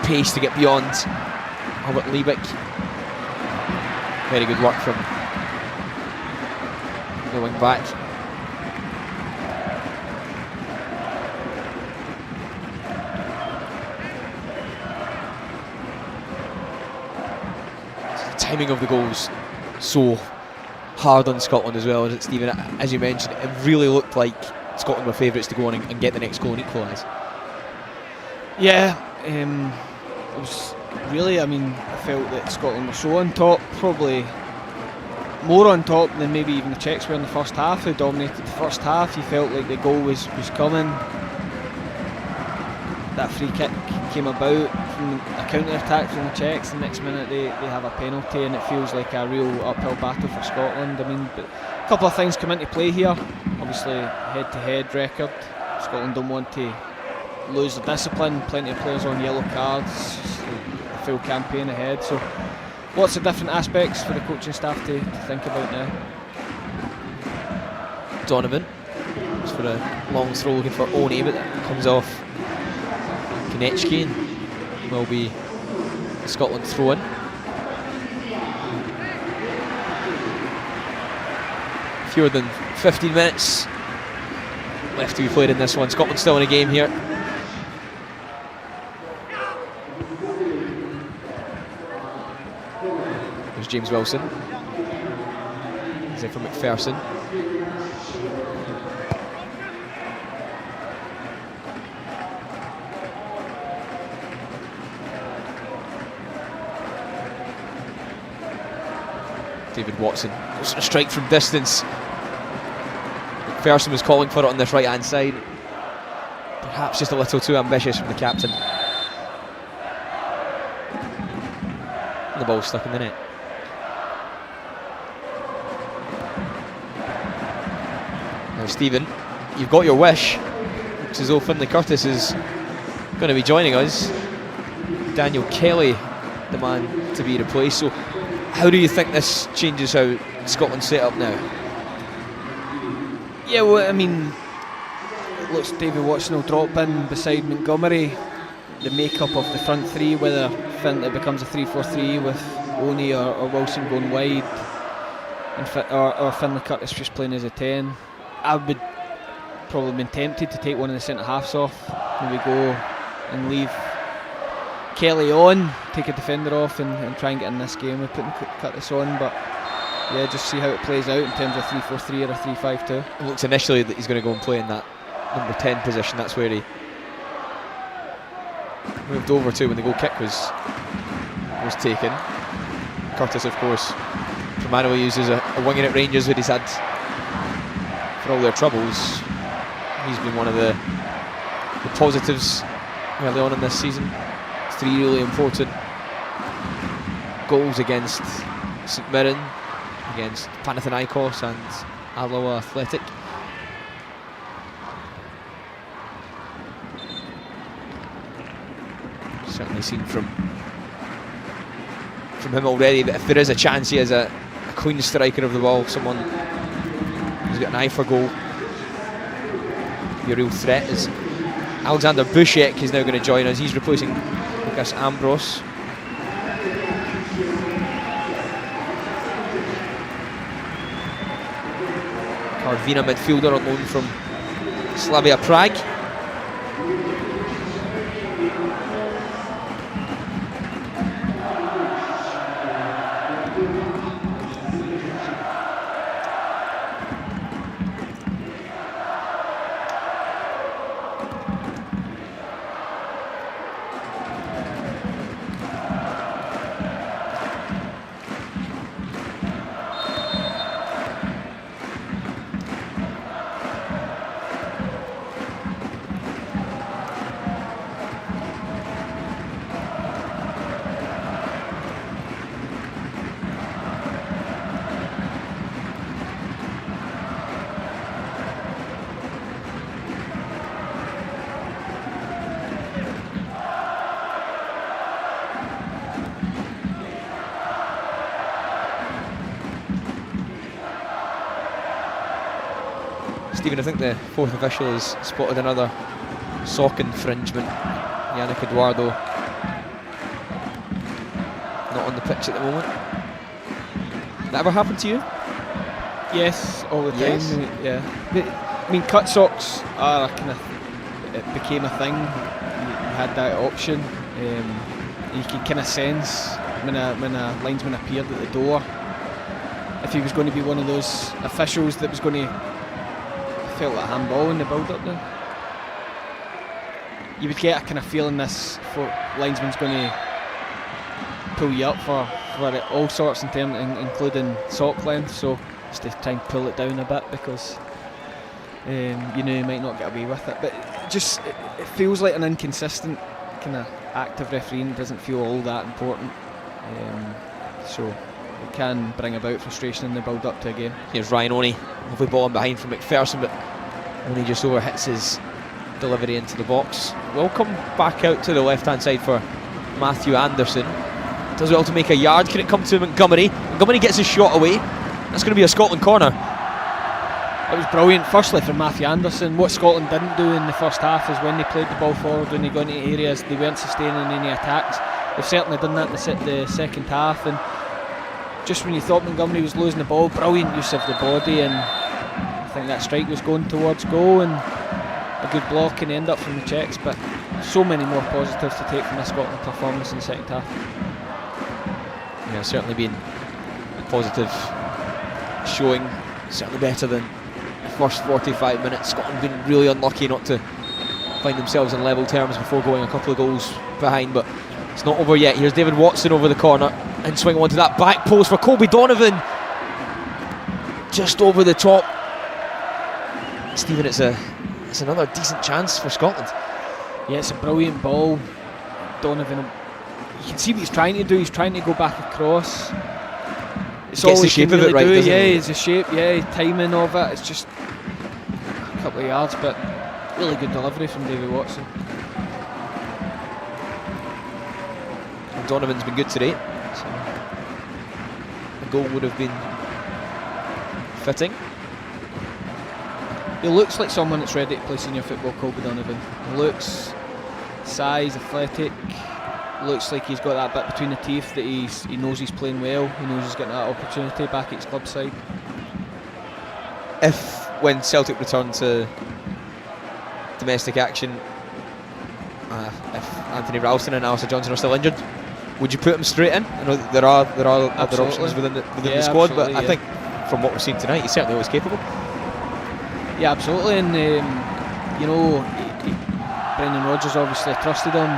pace to get beyond Albert Liebig. Very good work from the wing back. The timing of the goals so hard on Scotland as well, as it, Stephen, as you mentioned, it really looked like Scotland were favourites to go on and get the next goal and equalise. Yeah, it was really, I mean, I felt that Scotland were so on top, probably more on top than maybe even the Czechs were in the first half, who dominated the first half. You felt like the goal was coming. That free kick came about from a counter-attack from the Czechs, and next minute they have a penalty, and it feels like a real uphill battle for Scotland. I mean, but a couple of things come into play here. Obviously, head-to-head record. Scotland don't want to lose the discipline. Plenty of players on yellow cards. A full campaign ahead. So, lots of different aspects for the coaching staff to think about now. Donovan goes for a long throw looking for Oney, but that comes off Konechki and will be Scotland throw-in. Fewer than 15 minutes left to be played in this one. Scotland still in a game here. There's James Wilson. He's in for McPherson. David Watson goes for a strike from distance. McPherson was calling for it on this right hand side. Perhaps just a little too ambitious from the captain. And the ball stuck in the net. Now Stephen, you've got your wish. Looks as though Finlay Curtis is going to be joining us. Daniel Kelly, the man to be replaced. So how do you think this changes how Scotland's set up now? Yeah, well, I mean, it looks David Watson will drop in beside Montgomery. The makeup of the front three, whether it becomes a 3-4-3 with Oney or Wilson going wide, and or Finlay Curtis just playing as a 10. I would probably been tempted to take one of the centre halves off. Maybe go and leave Kelly on, take a defender off and try and get in this game with putting Curtis on, but yeah, just see how it plays out in terms of 3-4-3 or a 3-5-2. It looks initially that he's going to go and play in that number 10 position. That's where he moved over to when the goal kick was taken. Curtis, of course, Romano uses a winging at Rangers that he's had for all their troubles. He's been one of the positives early on in this season. 3 really important goals against St Mirren, against Panathinaikos and Alloa Athletic. Certainly seen from him already that if there is a chance, he is a clean striker of the ball, someone who's got an eye for goal. Be a real threat. As Alexander Busiek is now going to join us. He's replacing Lucas Ambrose. Karvina, midfielder on loan from Slavia Prague. Stephen, I think the fourth official has spotted another sock infringement. Yannick Eduardo not on the pitch at the moment. That ever happened to you? Yes, all the time. Yes. Yeah. I mean, cut socks are it became a thing. You had that option. You could kind of sense when a linesman appeared at the door if he was going to be one of those officials that was going to felt like a handball in the build-up there. You would get a kind of feeling this linesman's going to pull you up for all sorts in terms, including sock length. So just to try and pull it down a bit because you might not get away with it. But it feels like an inconsistent kind of active refereeing. Doesn't feel all that important. So it can bring about frustration in the build-up to a game. Here's Ryan Oney, lovely ball in behind from McPherson, but Oney just overhits his delivery into the box. Will come back out to the left-hand side for Matthew Anderson. Does well to make a yard. Can it come to Montgomery? Montgomery gets his shot away. That's going to be a Scotland corner. It was brilliant, firstly from Matthew Anderson. What Scotland didn't do in the first half is when they played the ball forward, when they got into areas, they weren't sustaining any attacks. They've certainly done that in the second half, and just when you thought Montgomery was losing the ball, brilliant use of the body, and I think that strike was going towards goal, and a good block and end up from the Czechs. But so many more positives to take from the Scotland performance in the second half. Yeah, certainly been a positive showing, certainly better than the first 45 minutes. Scotland been really unlucky not to find themselves in level terms before going a couple of goals behind, but it's not over yet. Here's David Watson over the corner and swing onto that back post for Colby Donovan, just over the top. Stephen, it's another decent chance for Scotland. Yeah, it's a brilliant ball. Donovan, you can see what he's trying to do. He's trying to go back across. It's Gets all the he shape can of it really right, do. doesn't Yeah, he? it's the shape. Yeah, timing of it. It's just a couple of yards, but really good delivery from David Watson. And Donovan's been good today, so the goal would have been fitting. He looks like someone that's ready to play senior football, Colby Donovan. He looks size, athletic. Looks like he's got that bit between the teeth that he knows he's playing well. He knows he's getting that opportunity back at his club side. When Celtic return to domestic action, if Anthony Ralston and Alistair Johnson are still injured, would you put them straight in? I know that there are other options within the squad, but I think from what we're seeing tonight, he's certainly always capable. Yeah, absolutely, and Brendan Rodgers obviously trusted him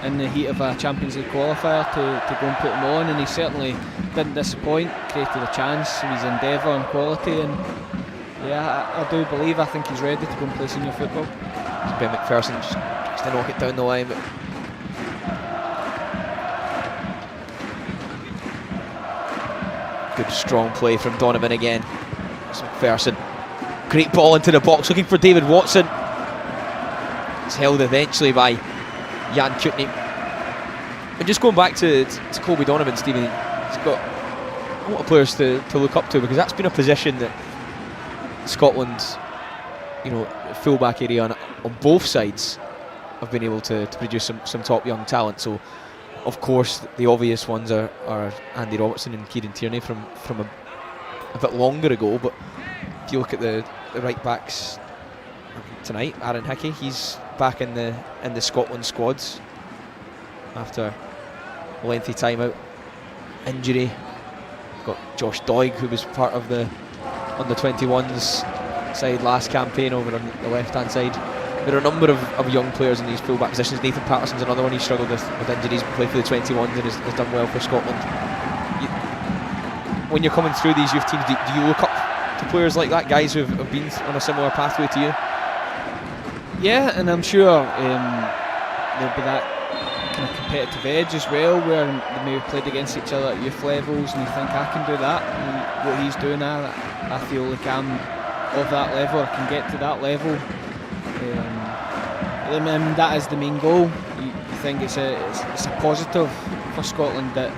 in the heat of a Champions League qualifier to go and put him on, and he certainly didn't disappoint, created a chance with his endeavour and quality, and I do believe, I think he's ready to go and play senior football. Ben McPherson just tries to knock it down the line, but good strong play from Donovan again. It's McPherson. Great ball into the box, looking for David Watson. It's held eventually by Jan Kutny. And just going back to Colby Donovan, Stephen, he's got a lot of players to look up to, because that's been a position that Scotland's full-back area on both sides have been able to produce some top young talent. So of course the obvious ones are Andy Robertson and Kieran Tierney from a bit longer ago, but if you look at the right backs tonight, Aaron Hickey, he's back in the Scotland squads after a lengthy time out, injury. We've got Josh Doig, who was part of the Under-21s side last campaign over on the left hand side. There are a number of young players in these full-back positions. Nathan Patterson's another one. He struggled with injuries, played for the 21s and has done well for Scotland. When you're coming through these youth teams, do you look up to players like that, guys who have been on a similar pathway to you? Yeah, and I'm sure there'll be that kind of competitive edge as well, where they may have played against each other at youth levels and you think, I can do that, and what he's doing, I feel like I'm of that level, I can get to that level. And that is the main goal. You think it's a positive for Scotland that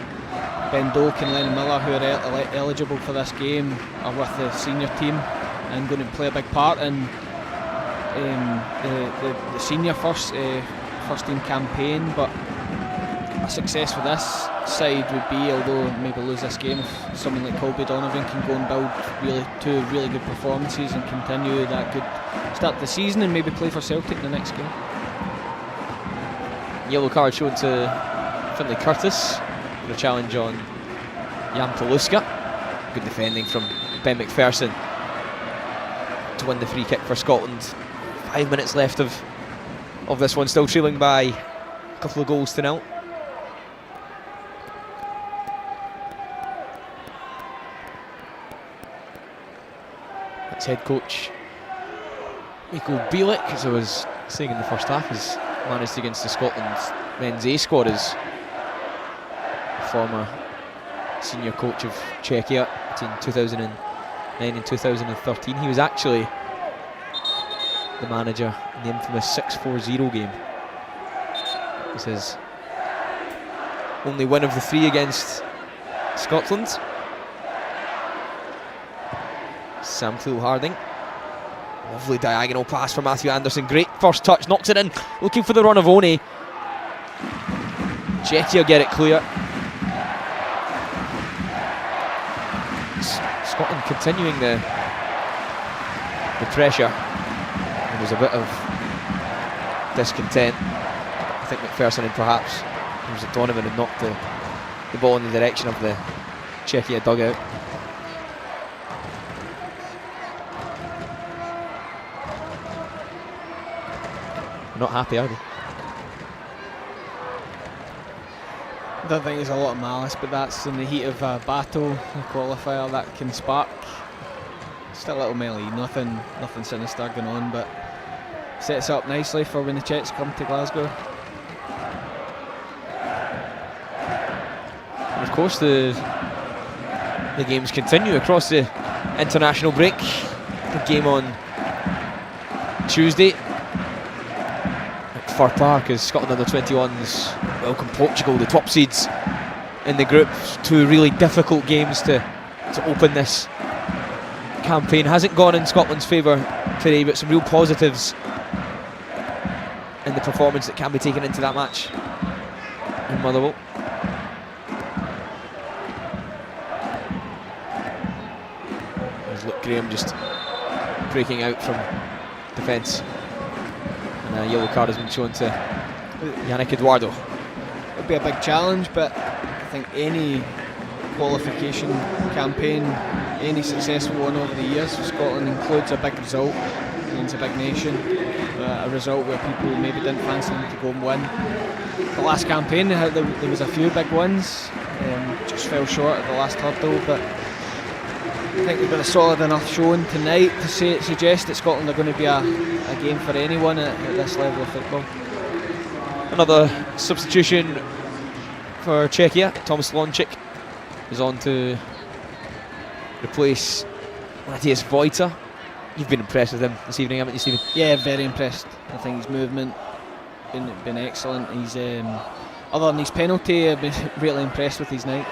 Ben Doak and Lennon Miller, who are eligible for this game, are with the senior team. and going to play a big part in the senior first team campaign. But a success for this side would be, although maybe lose this game, if someone like Colby Donovan can go and build two really good performances and continue that good start to the season and maybe play for Celtic in the next game. Yellow card shown to Finlay Curtis for a challenge on Jan Paluska. Good defending from Ben McPherson to win the free kick for Scotland. 5 minutes left of this one, still trailing by a couple of goals to nil. That's head coach Michael Bielik, as I was saying in the first half, has managed against the Scotland men's A squad as former senior coach of Czechia between 2009 and 2013. He was actually the manager in the infamous 6-4-0 game. This is his only win of the three against Scotland. Sam Thuil-Harding. Lovely diagonal pass for Matthew Anderson. Great first touch, knocks it in, looking for the run of One. Czechia get it clear. Scotland continuing the pressure. And there's a bit of discontent. I think McPherson and perhaps it was Donovan had knocked the ball in the direction of the Czechia dugout. Not happy, are they? I don't think there's a lot of malice, but that's in the heat of a battle, a qualifier, that can spark. Just a little melee, nothing sinister going on, but sets up nicely for when the Czechs come to Glasgow. And of course the games continue across the international break. The game on Tuesday at Fir Park as Scotland Under-21s welcome Portugal, the top seeds in the group. Two really difficult games to open this campaign. Hasn't gone in Scotland's favour today, but some real positives in the performance that can be taken into that match in Motherwell. There's Luke Graham just breaking out from defence, and a yellow card has been shown to Yannick Eduardo. It'll be a big challenge, but I think any qualification campaign, any successful one over the years for Scotland includes a big result. Means a big nation, a result where people maybe didn't fancy them to go and win. The last campaign there was a few big wins, just fell short at the last hurdle, but I think they've got a solid enough showing tonight to suggest that Scotland are going to be a game for anyone at this level of football. Another substitution for Czechia. Thomas Lončík is on to replace Matthias Vojta. You've been impressed with him this evening, haven't you, Stephen? Yeah, very impressed. I think his movement been excellent. He's other than his penalty, I've been really impressed with his night.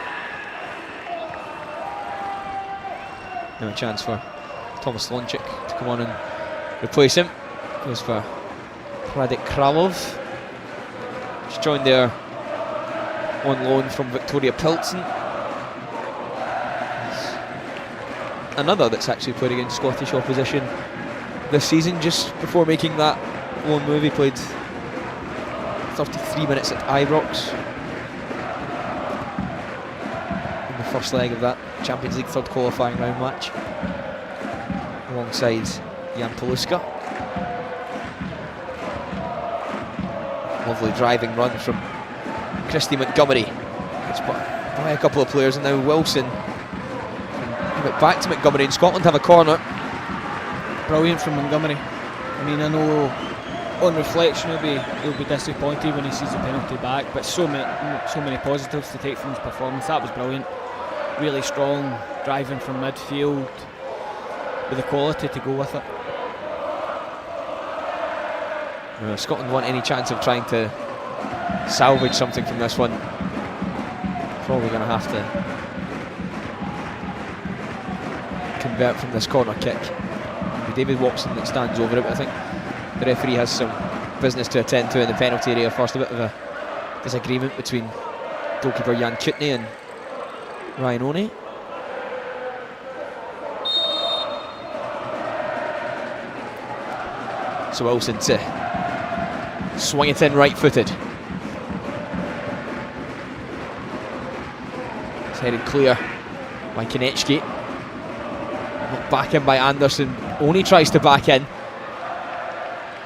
Now a chance for Thomas Lončík to come on and replace him. Goes for Radek Kralov. He's joined there on loan from Victoria Pilsen. Another that's actually played against Scottish opposition this season. Just before making that loan move, he played 33 minutes at Ibrox in the first leg of that Champions League third qualifying round match, alongside Jan Paluska. Lovely driving run from Christy Montgomery. It's by a couple of players, and now Wilson. But back to Montgomery, and Scotland have a corner. Brilliant from Montgomery. I mean, I know on reflection he'll be disappointed when he sees the penalty back, but so many positives to take from his performance. That was brilliant. Really strong, driving from midfield with the quality to go with it. If Scotland want any chance of trying to salvage something from this one, probably going to have to convert from this corner kick. be David Watson that stands over it, but I think the referee has some business to attend to in the penalty area first. A bit of a disagreement between goalkeeper Jan Chutney and Ryan Oney. So Wilson to swing it in right-footed. It's headed clear by Konechki. Back in by Anderson. Oney tries to back in.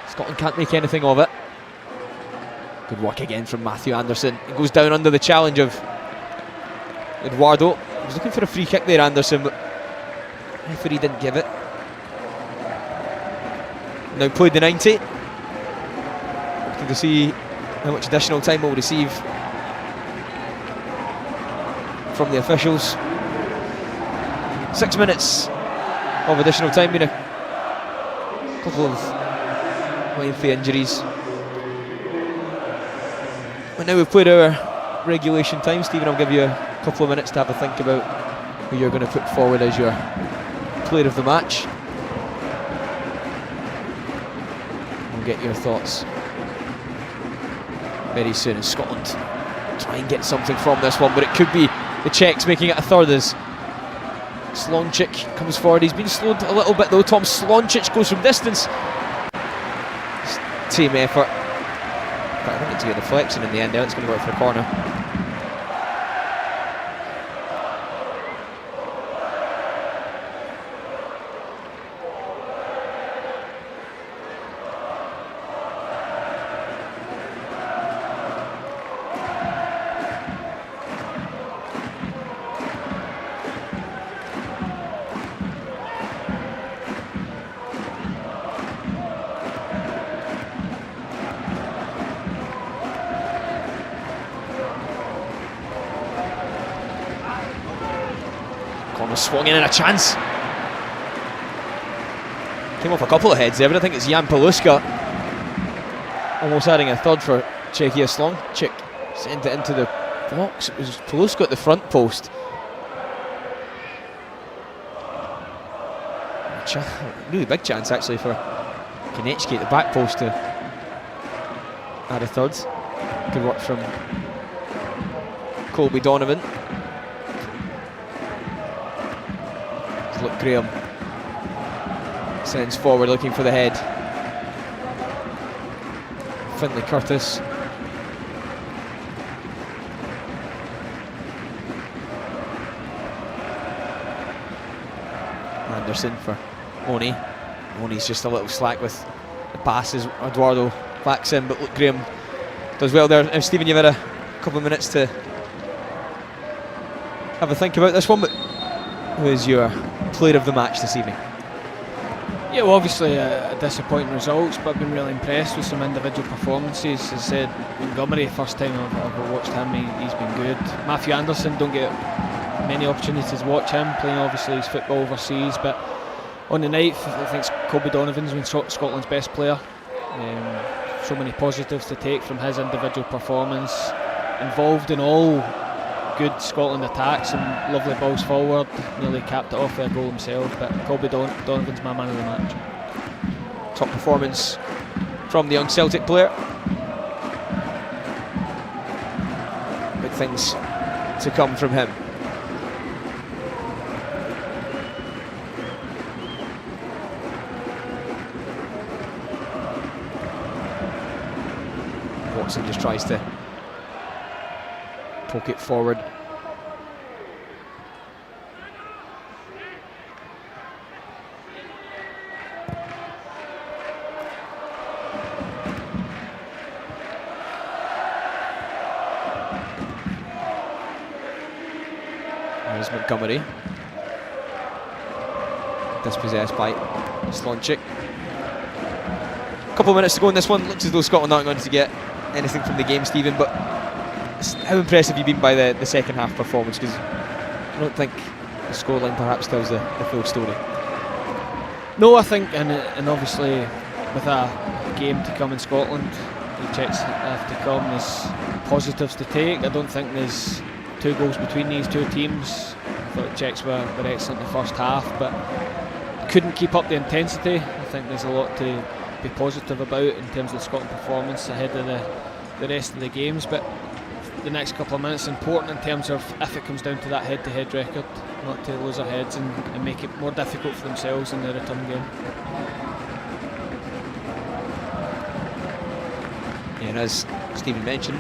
Scotland can't make anything of it. Good work again from Matthew Anderson. He goes down under the challenge of Eduardo. He was looking for a free kick there, Anderson, but the referee didn't give it. Now played the 90. Looking to see how much additional time we'll receive from the officials. 6 minutes of additional time, been a couple of lengthy injuries. But now we've played our regulation time, Stephen, I'll give you a couple of minutes to have a think about who you're going to put forward as your player of the match. We'll get your thoughts very soon as Scotland try and get something from this one, but it could be the Czechs making it a third as Slončík comes forward. He's been slowed a little bit though. Tom Slončík goes from distance. Team effort. But I think it's a deflection in the end. It's going to work for a corner. Swung in and a chance. Came off a couple of heads there, but I think it's Jan Paluska almost adding a third for Czechia. Slončík sent it into the box. It was Paluska at the front post. Really big chance actually for Konechki at the back post to add a third. Good work from Colby Donovan. Look, Graham sends forward looking for the head. Finlay Curtis. Anderson for Oney. Oney's just a little slack with the passes. Eduardo backs in, but look, Graham does well there. Now, Stephen, you've had a couple of minutes to have a think about this one, but who is your player of the match this evening? Yeah, well, obviously a disappointing results, but I've been really impressed with some individual performances. As I said, Montgomery, first time I've watched him, he's been good. Matthew Anderson, don't get many opportunities to watch him playing obviously his football overseas, but on the night I think Colby Donovan's been Scotland's best player. So many positives to take from his individual performance, involved in all good Scotland attacks and lovely balls forward, nearly capped it off with a goal himself, but Colby Donovan's my man of the match. Top performance from the young Celtic player. Big things to come from him. Watson just tries to poke it forward. There's Montgomery. Dispossessed by Slončík. Couple of minutes to go in this one. Looks as though Scotland aren't going to get anything from the game, Stephen, but how impressed have you been by the second half performance? Because I don't think the scoreline perhaps tells the full story. No, I think, and obviously with a game to come in Scotland, the Czechs have to come, there's positives to take. I don't think there's two goals between these two teams. I thought the Czechs were excellent in the first half, but couldn't keep up the intensity. I think there's a lot to be positive about in terms of the Scotland performance ahead of the rest of the games, but the next couple of minutes are important in terms of if it comes down to that head-to-head record, not to lose their heads and make it more difficult for themselves in the return game. Yeah, and as Stephen mentioned,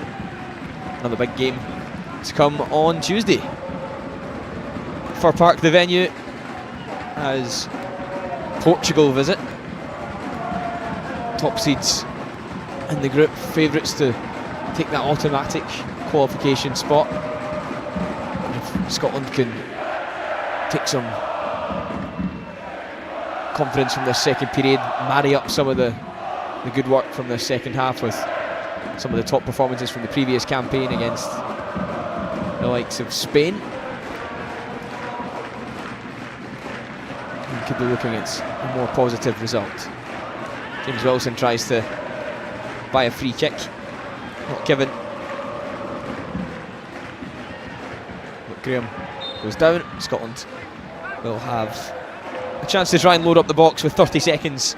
another big game to come on Tuesday. Fir Park, the venue, as Portugal visit. Top seeds in the group, favourites to take that automatic qualification spot. And if Scotland can take some confidence from their second period, marry up some of the good work from the second half with some of the top performances from the previous campaign against the likes of Spain, we could be looking at a more positive result. James Wilson tries to buy a free kick, not given. But Graham goes down. Scotland will have a chance to try and load up the box with 30 seconds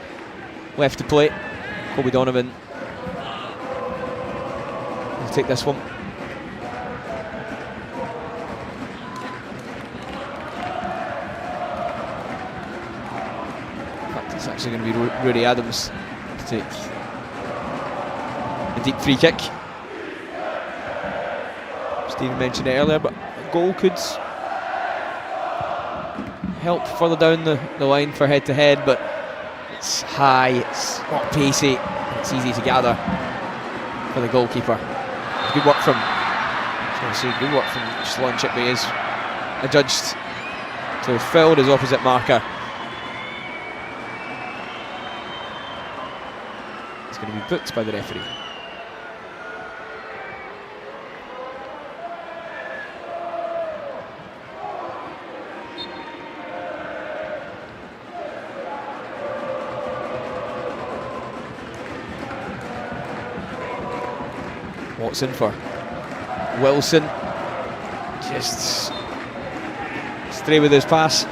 left to play. Kobe Donovan will take this one. In fact, it's actually going to be Rudy Adams to take a deep free kick. Stephen mentioned it earlier, but a goal could help further down the line for head-to-head, but it's high, it's not pacey, it's easy to gather for the goalkeeper. Good work from, good work from Slonchik, but he is adjudged to have fouled his opposite marker. It's going to be booked by the referee. Watson for Wilson, just stray with his pass.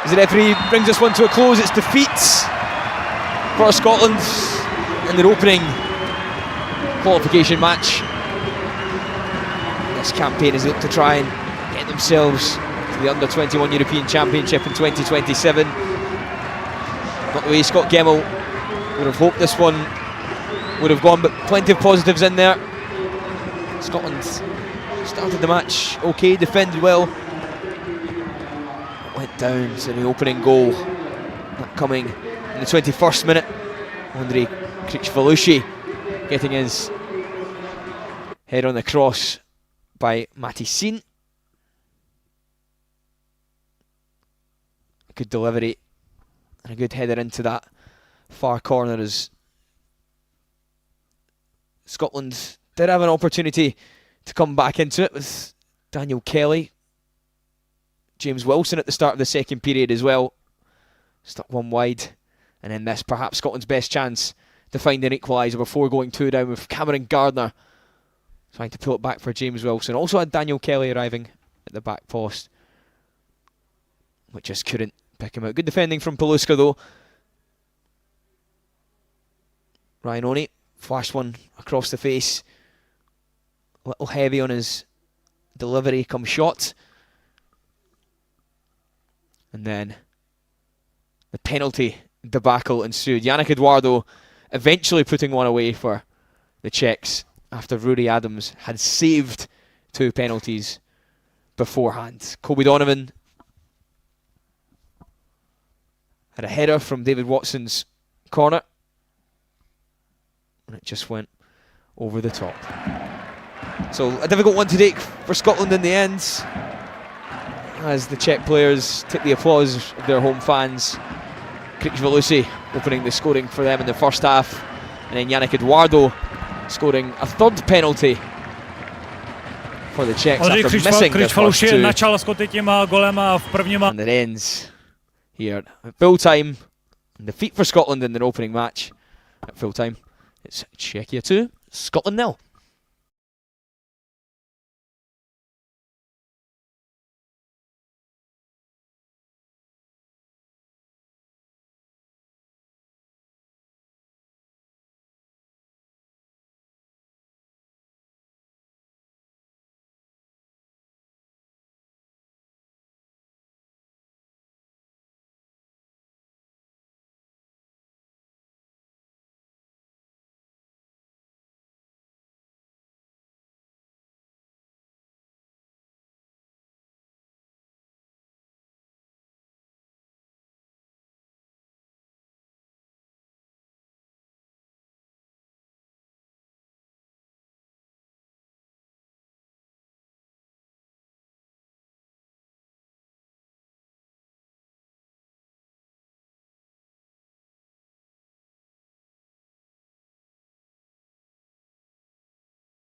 As the referee brings this one to a close, it's defeat for Scotland in their opening qualification match. This campaign is looked to try and get themselves to the Under-21 European Championship in 2027. Not the way Scott Gemmill would have hoped this one would have gone, but plenty of positives in there. Scotland started the match okay, defended well. Went down to the opening goal, that coming in the 21st minute. Andrei Kricvalushi getting his head on the cross by Matissin. Good delivery and a good header into that far corner, as Scotland did have an opportunity to come back into it with Daniel Kelly. James Wilson at the start of the second period as well. Stuck one wide. And then this, perhaps Scotland's best chance to find an equaliser before going 2 down, with Cameron Gardner trying to pull it back for James Wilson. Also had Daniel Kelly arriving at the back post, but just couldn't pick him out. Good defending from Paluska though. Ryan Oney flashed one across the face. A little heavy on his delivery come shot. And then the penalty debacle ensued. Yannick Eduardo eventually putting one away for the Czechs after Rudy Adams had saved 2 penalties beforehand. Kobe Donovan had a header from David Watson's corner, and it just went over the top. So a difficult one to take for Scotland in the end, as the Czech players take the applause of their home fans. Kricvalushi opening the scoring for them in the first half, and then Yannick Eduardo scoring a third penalty for the Czechs after missing the first 2. And it ends here at full time. Defeat for Scotland in their opening match. At full time, it's Czechia 2, Scotland 0.